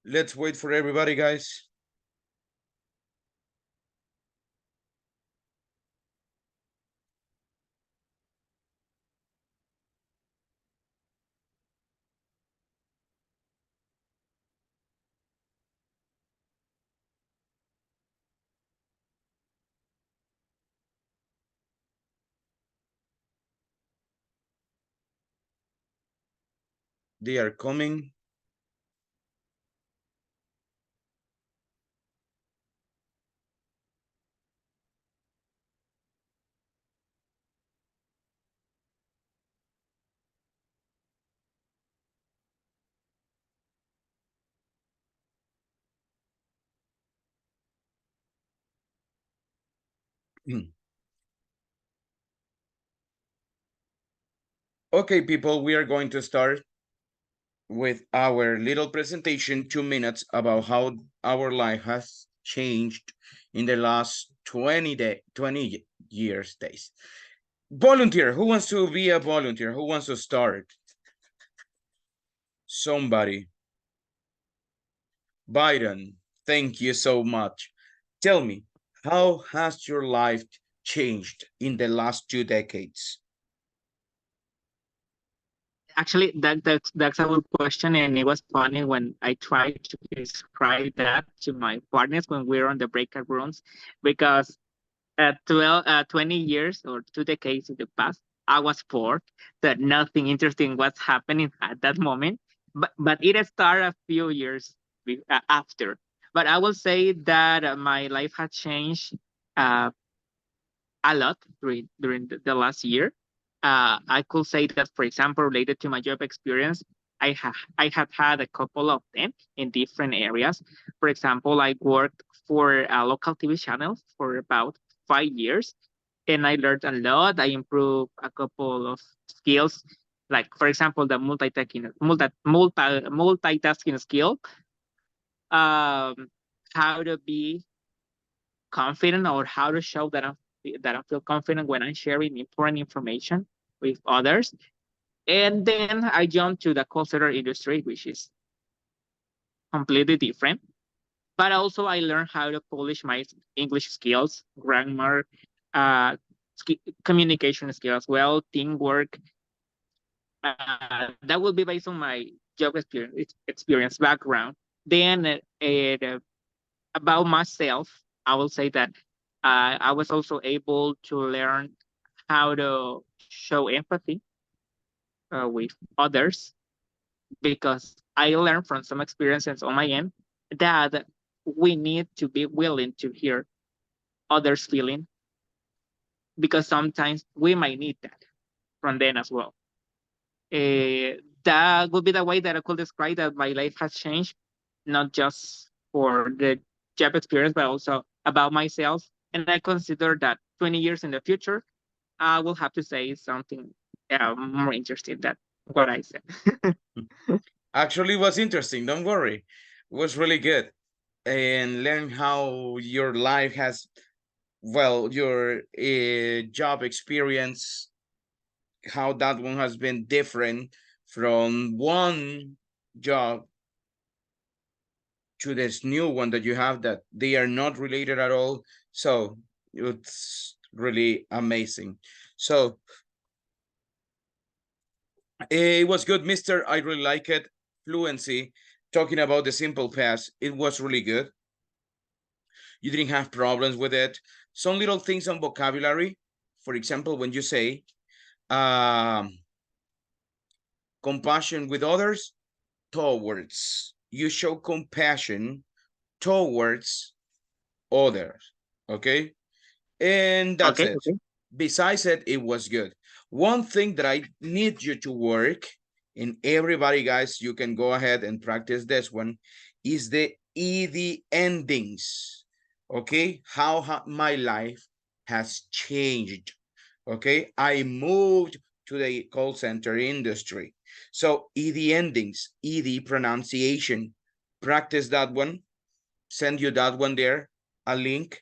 Let's wait for everybody, guys. They are coming. Okay, people, we are going to start with our little presentation, 2 minutes, about how our life has changed in the last 20 years days. Volunteer, who wants to be a volunteer? Who wants to start? Somebody. Byron, thank you so much. Tell me, how has your life changed in the last 2 decades? Actually, that's a good question, and it was funny when I tried to describe that to my partners when we were on the breakout rooms, because 20 years or 2 decades in the past, I was bored, that nothing interesting was happening at that moment. But it started a few years after. But I will say that my life had changed a lot during the last year. I could say that, for example, related to my job experience, I have had a couple of them in different areas. For example, I worked for a local TV channel for about 5 years, and I learned a lot. I improved a couple of skills, like, for example, the multitasking skill, how to be confident, or how to show that I feel confident when I'm sharing important information with others. And then I jumped to the call center industry, which is completely different. But also I learned how to polish my English skills, grammar, communication skills as well, teamwork. That will be based on my job experience background. Then about myself, I will say that I was also able to learn how to show empathy with others, because I learned from some experiences on my end that we need to be willing to hear others' feeling, because sometimes we might need that from them as well. That would be the way that I could describe that my life has changed, not just for the job experience, but also about myself. And I consider that 20 years in the future, I will have to say something more interesting than what I said. Actually, it was interesting. Don't worry. It was really good. And learn how your life has, well, your job experience, how that one has been different from one job to this new one that you have, that they are not related at all. So it's really amazing. So it was good, Mr. I really like it. Fluency, talking about the simple past, it was really good. You didn't have problems with it. Some little things on vocabulary. For example, when you say compassion with others, towards. You show compassion towards others. Okay? And that's Okay, it. okay. Besides it, it was good. One thing that I need you to work, and everybody, guys, you can go ahead and practice this one, is the ed endings. Okay? How my life has changed. Okay? I moved to the call center industry. So ed endings, ed pronunciation, practice that one. Send you that one there, a link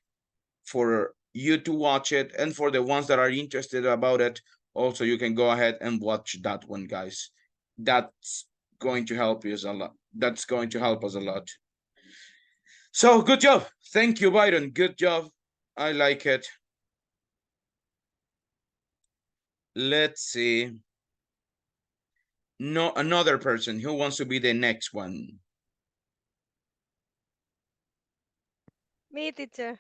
for you to watch it, and for the ones that are interested about it, also you can go ahead and watch that one, guys. That's going to help you a lot. That's going to help us a lot. So good job. Thank you, Byron. Good job. I like it. Let's see. No, another person who wants to be the next one. Me, teacher.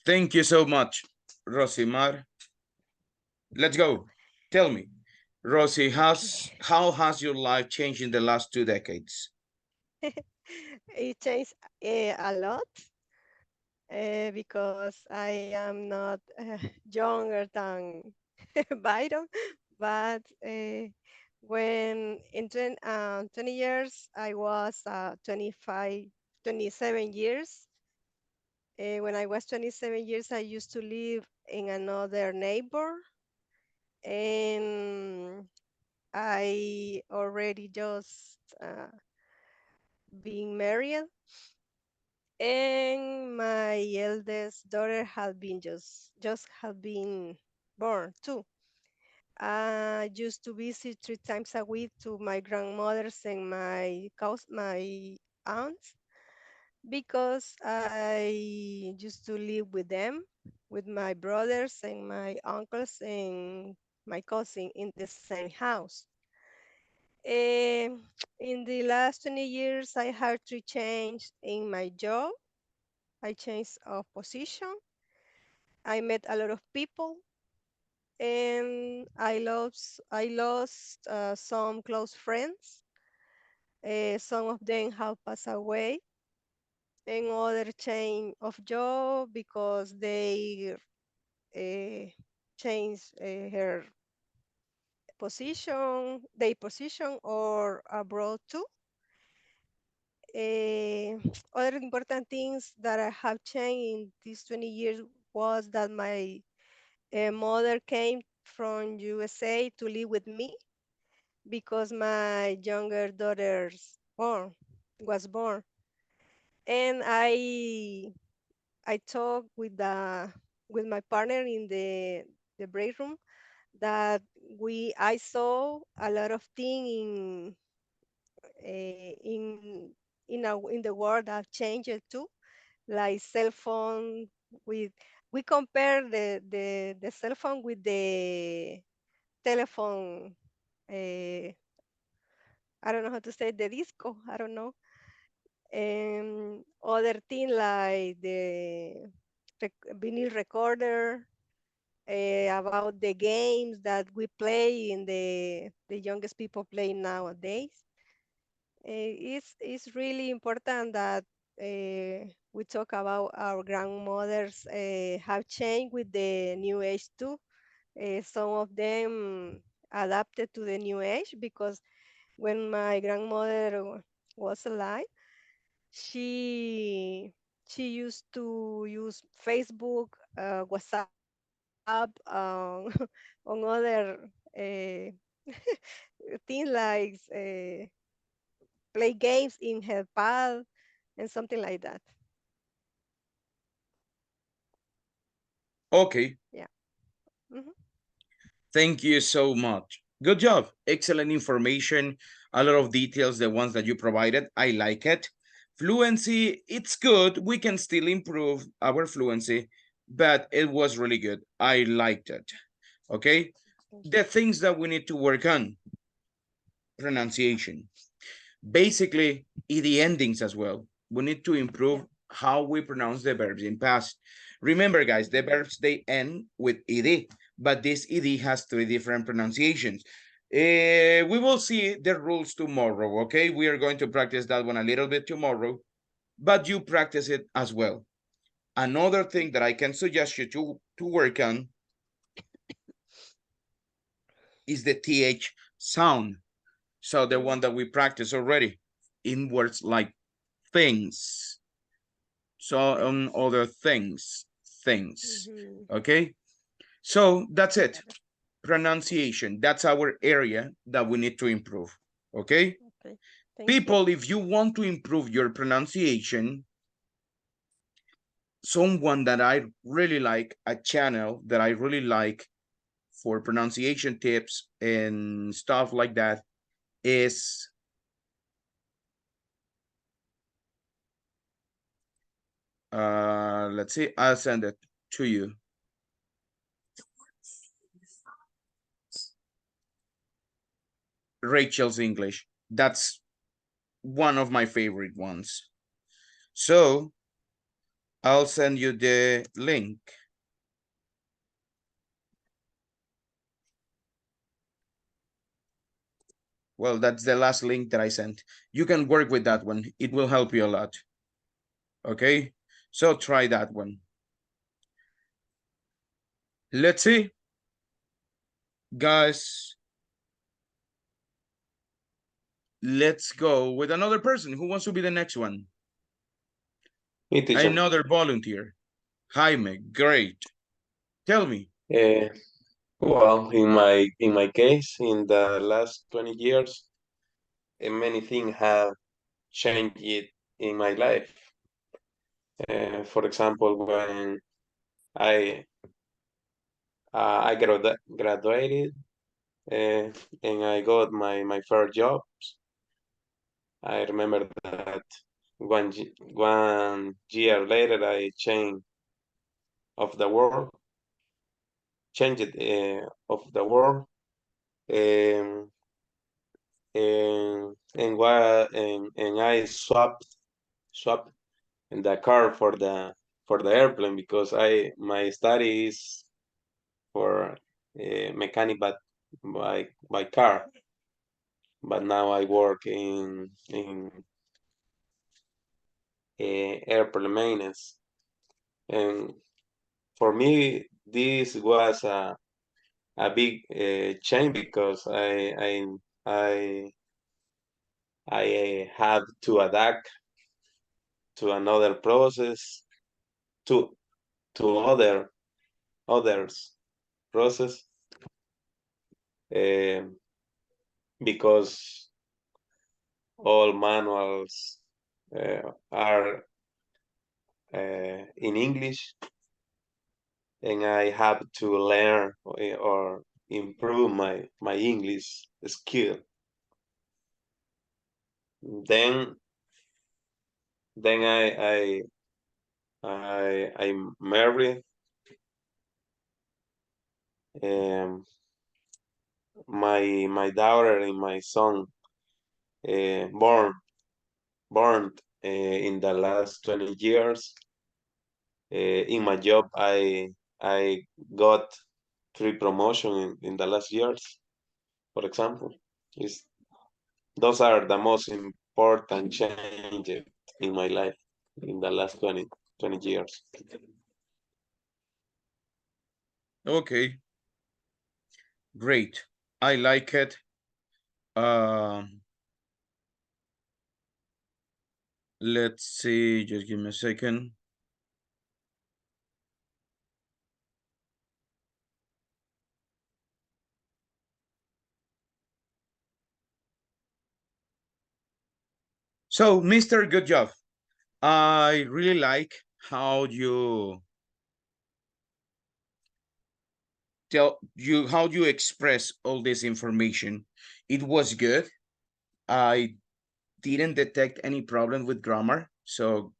Thank you so much, Rosimar. Let's go. Tell me, Rosie, how has your life changed in the last 2 decades? It changed a lot because I am not younger than Byron, but when in 20 years, I was 27 years. When I was 27 years, I used to live in another neighbor, and I already just being married, and my eldest daughter had been just had been born too. I used to visit 3 times a week to my grandmother's and my aunts because I used to live with them, with my brothers and my uncles and my cousin in the same house. In the last 20 years, I had to change in my job. I changed of position. I met a lot of people, and I lost some close friends. Some of them have passed away, and other change of job because they changed her position, their position, or abroad too. Other important things that I have changed in these 20 years was that my mother came from USA to live with me because my younger daughter's was born. And I talked with my partner in the break room that I saw a lot of things in in the world that changed too, like cell phone. With we compare the cell phone with the telephone. Uh, I don't know how to say the disco. I don't know. And other thing like the vinyl recorder, about the games that we play and the youngest people play nowadays. It's really important that we talk about our grandmothers have changed with the new age too. Some of them adapted to the new age because when my grandmother was alive, she she used to use Facebook, WhatsApp, on other things like play games in her pad and something like that. Okay. Yeah. Mhm. Thank you so much. Good job. Excellent information. A lot of details, the ones that you provided. I like it. Fluency, it's good. We can still improve our fluency, but it was really good. I liked it. Okay. The things that we need to work on: pronunciation, basically ed endings as well. We need to improve how we pronounce the verbs in past. Remember, guys, the verbs, they end with ed, but this ed has 3 different pronunciations. We will see the rules tomorrow. Okay, we are going to practice that one a little bit tomorrow, but you practice it as well. Another thing that I can suggest you to work on is the th sound. So the one that we practice already in words like things. So on other things. Okay. So that's it. Pronunciation. That's our area that we need to improve. Okay. Okay. People, if you want to improve your pronunciation, someone that I really like, a channel that I really like for pronunciation tips and stuff like that, is let's see, I'll send it to you. Rachel's English. That's one of my favorite ones. So I'll send you the link. Well, that's the last link that I sent. You can work with that one. It will help you a lot. Okay, so try that one. Let's see. Guys, let's go with another person. Who wants to be the next one? Me, teacher. Another volunteer. Jaime, great. Tell me. Well, in my case, in the last 20 years, many things have changed in my life. For example, when I graduated and I got my first jobs, I remember that one year later I changed of the world, changed of the world, um, and I swapped in the car for the airplane because my study is for mechanic by car, but now I work in airplane maintenance, and for me this was a big change because I had to adapt to another process, to others process, because all manuals are in English, and I have to learn or improve my English skill. Then I married. My daughter and my son born in the last 20 years. In my job, I got 3 promotions in the last years, for example. Those are the most important changes in my life in the last 20 years. Okay, great. I like it. Let's see, just give me a second. So, Mr. Good Job, I really like how you how you express all this information. It was good. I didn't detect any problem with grammar, so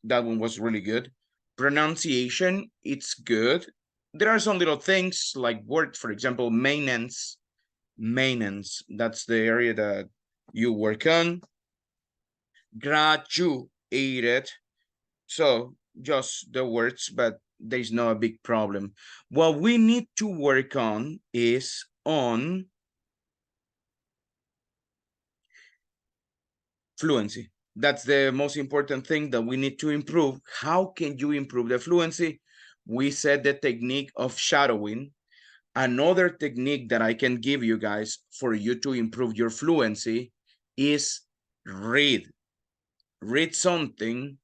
that one was really good. Pronunciation, it's good. There are some little things like words, for example, maintenance. That's the area that you work on. Graduated, so just the words, but there's no a big problem. What we need to work on is on fluency. That's the most important thing that we need to improve. How can you improve the fluency? We said the technique of shadowing. Another technique that I can give you guys for you to improve your fluency is read. Read something.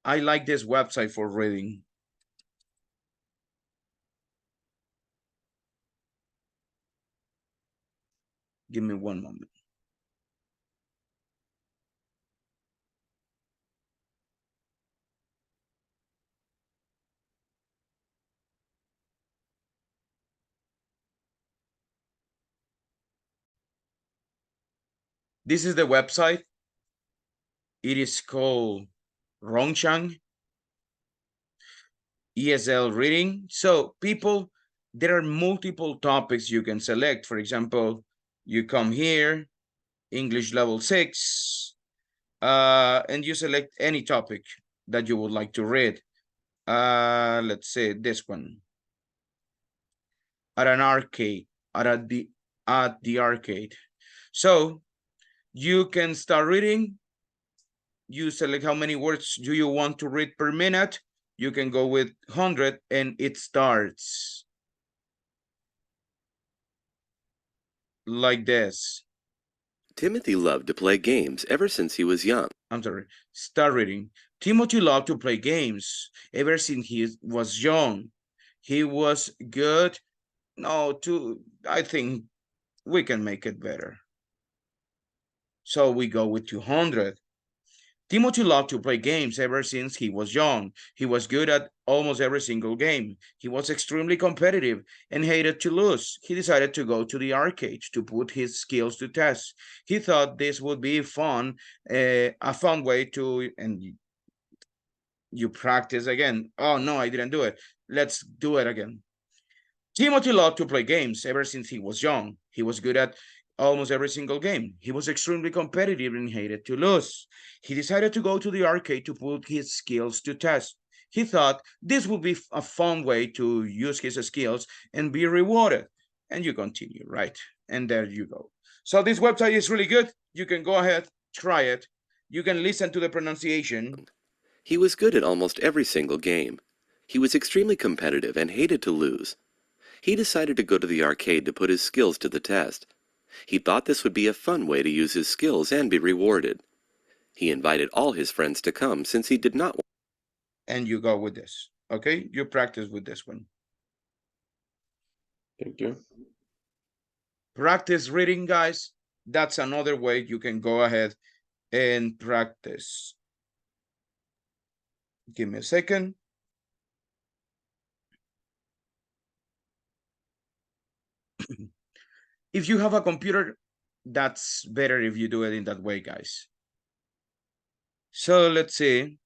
I like this website for reading. Give me one moment. This is the website. It is called Rongchang ESL reading. So people, there are multiple topics you can select. For example, you come here, English level 6, and you select any topic that you would like to read. Let's say this one. At an arcade, at the arcade. So you can start reading. You select how many words do you want to read per minute. You can go with 100 and it starts like this. Timothy loved to play games ever since he was young. I'm sorry, start reading. Timothy loved to play games ever since he was young. He was good. No, I think we can make it better. So we go with 200. Timothy loved to play games ever since he was young. He was good at almost every single game. He was extremely competitive and hated to lose. He decided to go to the arcade to put his skills to test. He thought this would be fun, a fun way to, and you practice again. Oh no, I didn't do it. Let's do it again. Timothy loved to play games ever since he was young. He was good at almost every single game. He was extremely competitive and hated to lose. He decided to go to the arcade to put his skills to test. He thought this would be a fun way to use his skills and be rewarded. And you continue, right? And there you go. So this website is really good. You can go ahead, try it. You can listen to the pronunciation. He was good at almost every single game. He was extremely competitive and hated to lose. He decided to go to the arcade to put his skills to the test. He thought this would be a fun way to use his skills and be rewarded. He invited all his friends to come since he did not want. And you go with this, okay? You practice with this one. Thank you. Practice reading, guys. That's another way you can go ahead and practice. Give me a second. If you have a computer, that's better if you do it in that way, guys. So let's see.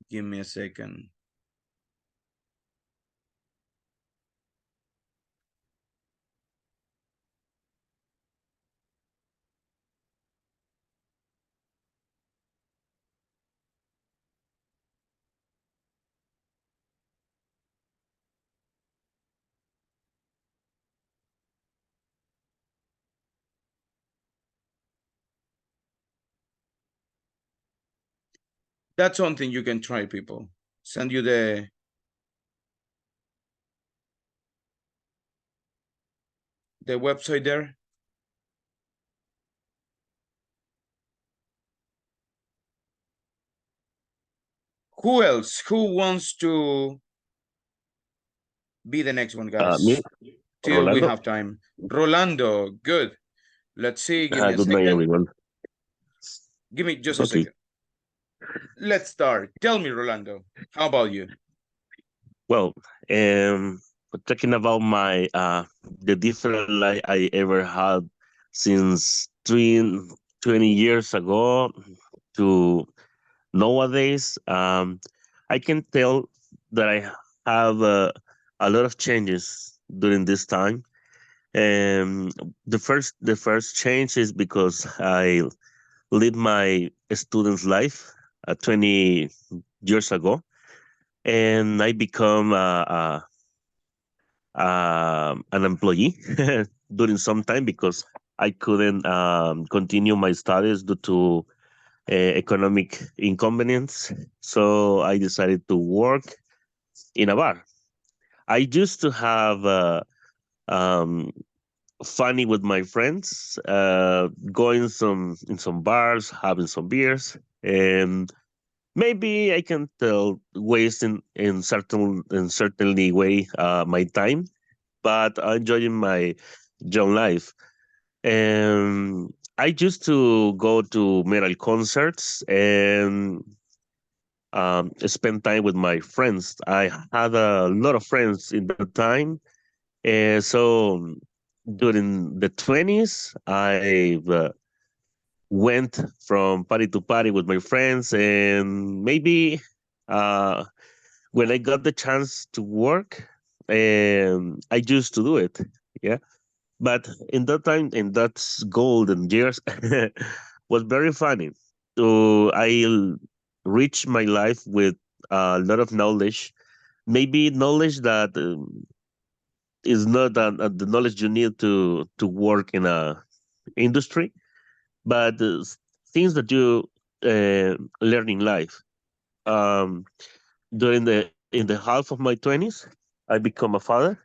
Give me a second. That's something you can try, people. Send you the website there. Who else? Who wants to be the next one, guys? Me. Till we Rolando? have time. Rolando, good. Let's see. Give me a Good night, second. everyone. Give me just a Okay. second. Let's start. Tell me, Rolando, how about you? Well, talking about my the different life I ever had since 20 years ago to nowadays, I can tell that I have a lot of changes during this time. The first change is because I lived my student's life 20 years ago, and I become an employee during some time because I couldn't continue my studies due to economic inconvenience. So I decided to work in a bar. I used to have funny with my friends, going in some bars, having some beers, and maybe I can tell waste in certainly way my time, but enjoying my young life. And I used to go to metal concerts and spend time with my friends. I had a lot of friends in that time. So during the 20s, I went from party to party with my friends, and maybe uh, when I got the chance to work, I used to do it. Yeah. But in that time, in that golden years, was very funny. So I reached my life with a lot of knowledge, maybe knowledge that is not the knowledge you need to work in a industry, but things that you learn in life. Um, during the in the half of my 20s, I become a father,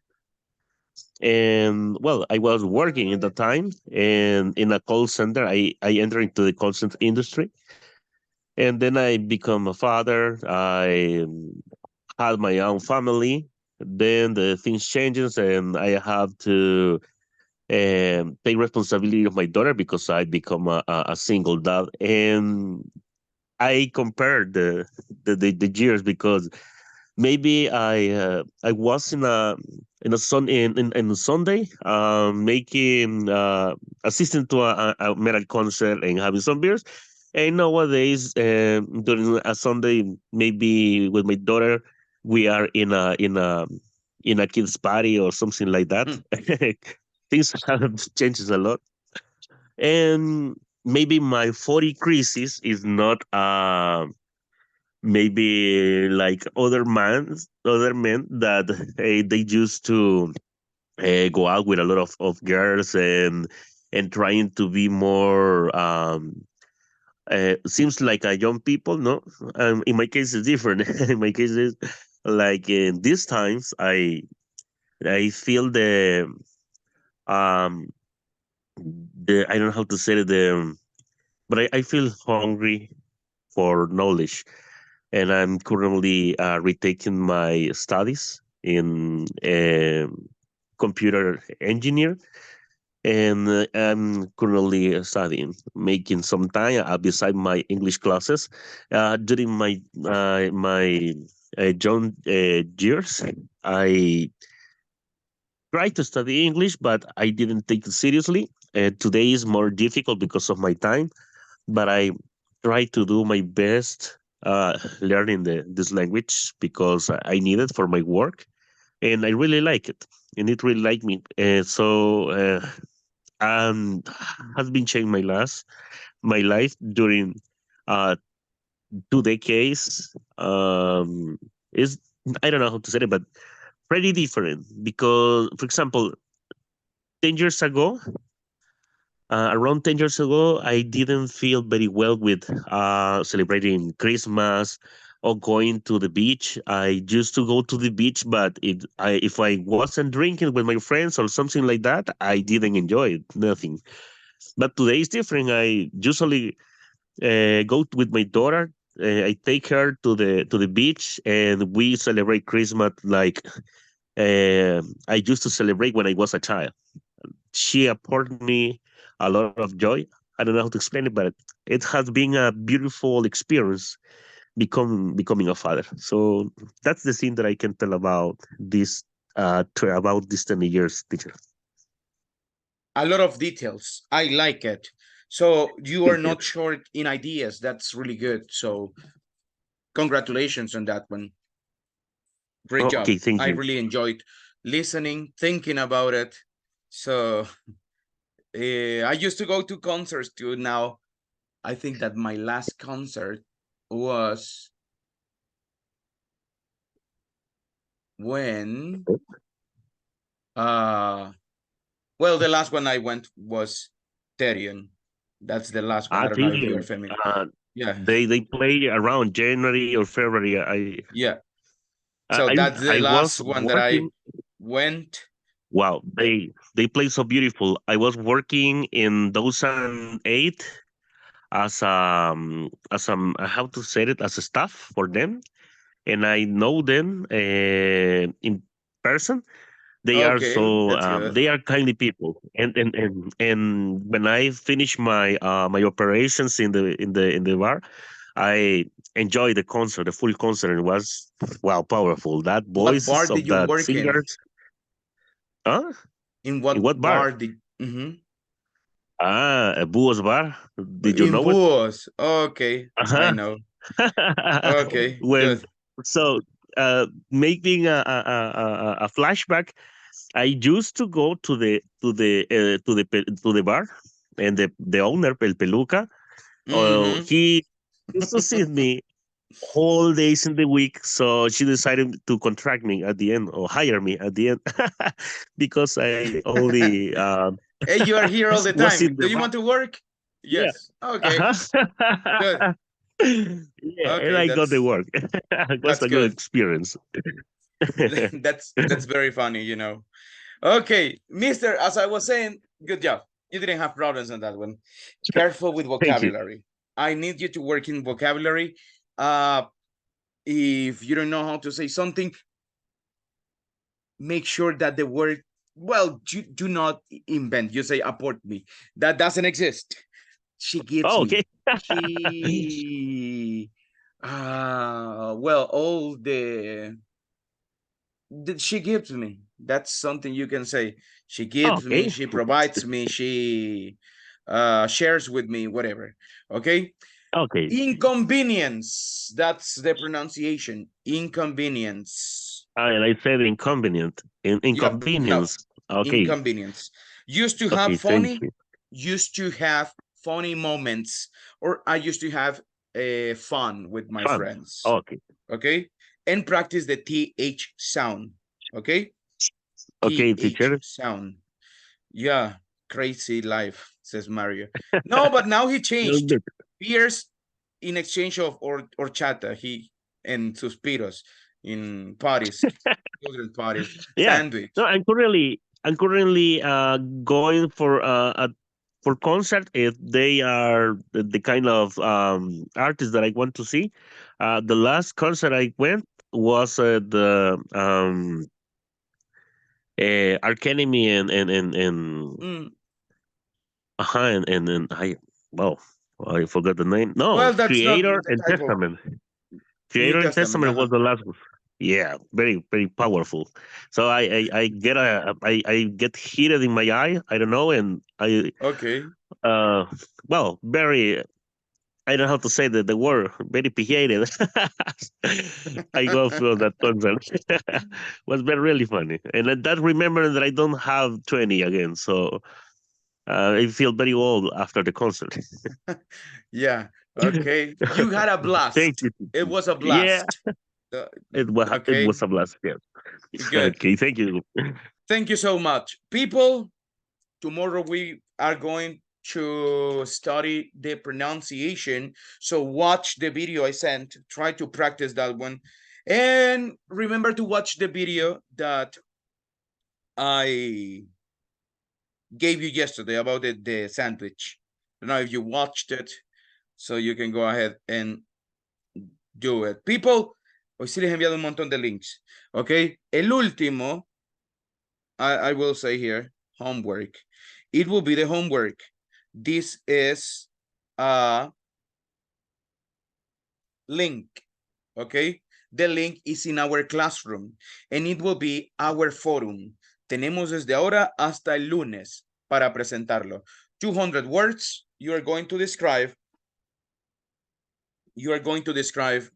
and well, I was working in the time and in a call center. I entered into the call center industry, and then I become a father. I had my own family. Then the things changes, and I have to take responsibility of my daughter because I become a single dad. And I compared the years because maybe I was in a Sunday making assistant to a metal concert and having some beers. And nowadays, during a Sunday, maybe with my daughter, we are in a kids party or something like that. Things have changed a lot, and maybe my 40 crisis is not maybe like other men that they used to go out with a lot of girls and trying to be more seems like a young people, no. In my case it's different. In my case is like in these times I feel um the I don't know how to say it, but I feel hungry for knowledge, and I'm currently retaking my studies in computer engineer, and I'm currently studying, making some time beside my English classes. During my young years, I tried to study English, but I didn't take it seriously. Today is more difficult because of my time, but I try to do my best learning this language because I need it for my work, and I really like it, and it really like me. Has been changed my life during uh 2 decades. Is I don't know how to say it, but pretty different because, for example, 10 years ago, around 10 years ago, I didn't feel very well with celebrating Christmas or going to the beach. I used to go to the beach, but if I wasn't drinking with my friends or something like that, I didn't enjoy it, nothing. But today is different. I usually go with my daughter. I take her to the beach, and we celebrate Christmas like I used to celebrate when I was a child. She afforded me a lot of joy. I don't know how to explain it, but it has been a beautiful experience becoming a father. So that's the thing that I can tell about about these 20 years, teacher. A lot of details. I like it. So you are Thank you. not short in ideas. That's really good. So congratulations on that one. Great job. Okay, thank I you. really enjoyed listening, thinking about it. So I used to go to concerts too. Now I think that my last concert was when well, the last one I went was Therion. That's the last one. I don't know if you're Tyrion, familiar. Yeah. they play around January or February. Yeah. So I that's the I last was one that I working. went. Wow, they play so beautiful. I was working in 2008 as how to say it, as a staff for them, and I know them in person. They are Okay, so that's good. they are kindly people, and when I finish my my operations in the bar, I enjoy the concert. The full concert was wow powerful. That What bar voices of did you that work in? singers. Huh? In In what what bar? bar did? A Buos bar. Did you In know it? Buos. Okay, I Uh-huh. know. Okay, When good. so making a flashback, I used to go to the bar, and the owner, El Peluca, he used to see me whole days in the week. So she decided to contract me at the end, or hire me at the end, because I only Hey, you are here all the was time. in Do the you bar. want to work? Yeah. Yes. Okay, good. Yeah, and Okay, I got the work. It was that's a good good. experience. That's very funny, you know. Okay, Mister, as I was saying, good job. You didn't have problems on that one. Careful with Thank you. vocabulary. I need you to work in vocabulary. If you don't know how to say something, make sure that the word, well, do not invent. You say apport me. That doesn't exist. She gives Oh, me. okay. She well, all the that she gives me. That's something you can say. She gives me, Okay. she provides me, she shares with me, whatever. Okay. Okay. Inconvenience. That's the pronunciation. Inconvenience. And I said inconvenient. Yep. No. Inconvenience. Okay. Inconvenience. Used to have Okay. Thank funny. you. Used to have funny moments, or I used to have fun with my Fun. friends. Okay. Okay. And practice the TH sound. Okay. Okay, TH teacher. sound. Yeah, crazy life, says Mario. No, but now he changed. Beers in exchange of horchata, he and suspiros in parties, children parties, Yeah. sandwich. No, I'm currently going for concert if they are the kind of artists that I want to see. The last concert I went was the Arch Enemy Mm. and I well I forgot the name. No, Well, that's not Creator the and type of Testament. New Creator and Testament. Testament was the last one. Yeah, very very powerful. So I get I get heated in my eye. I don't know, and I Okay. well very. I don't know how to say the word. Very pitiated. I go through that concert. Was very really funny, and that remembering that I don't have 20 again. So I feel very old after the concert. Yeah. Okay. You had a blast. Thank you. It was a Yeah, blast. it Okay. was a blast. Yeah. Good. Okay, thank you. Thank you so much. People, tomorrow we are going to study the pronunciation. So watch the video I sent, try to practice that one. And remember to watch the video that I gave you yesterday about the sandwich. I don't know if you watched it, so you can go ahead and do it. People, hoy sí les he enviado un montón de links. Okay, el último, I will say here, homework. It will be the homework. This is a link, okay? The link is in our classroom and it will be our forum. Tenemos desde ahora hasta el lunes para presentarlo. 200 words, you are going to describe the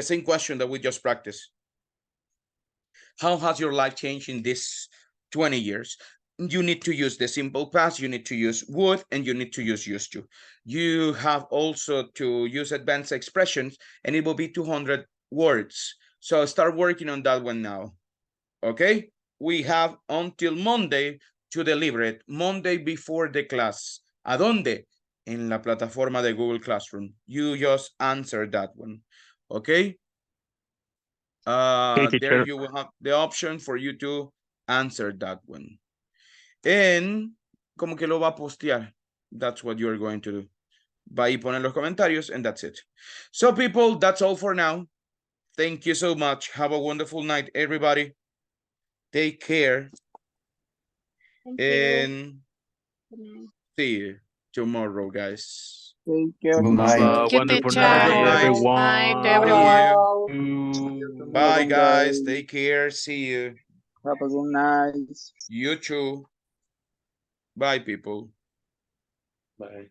same question that we just practiced. How has your life changed in this 20 years? You need to use the simple past, you need to use would, and you need to use used to. You have also to use advanced expressions, and it will be 200 words. So start working on that one now. Okay? We have until Monday to deliver it. Monday before the class. ¿A dónde? En la plataforma de Google Classroom. You just answer that one. Okay? There you will have the option for you to answer that one. And como que lo va a postear. That's what you're going to do. Va a poner los comentarios and that's it. So people, that's all for now. Thank you so much. Have a wonderful night, everybody. Take care. Thank you. And Good night. see you tomorrow, guys. Take care. Good night. Thank you, Wonderful teacher. night, Night. everyone. Night, See everyone. you. Bye, guys. Take care. See you. Have a good night. You too. Bye, people. Bye.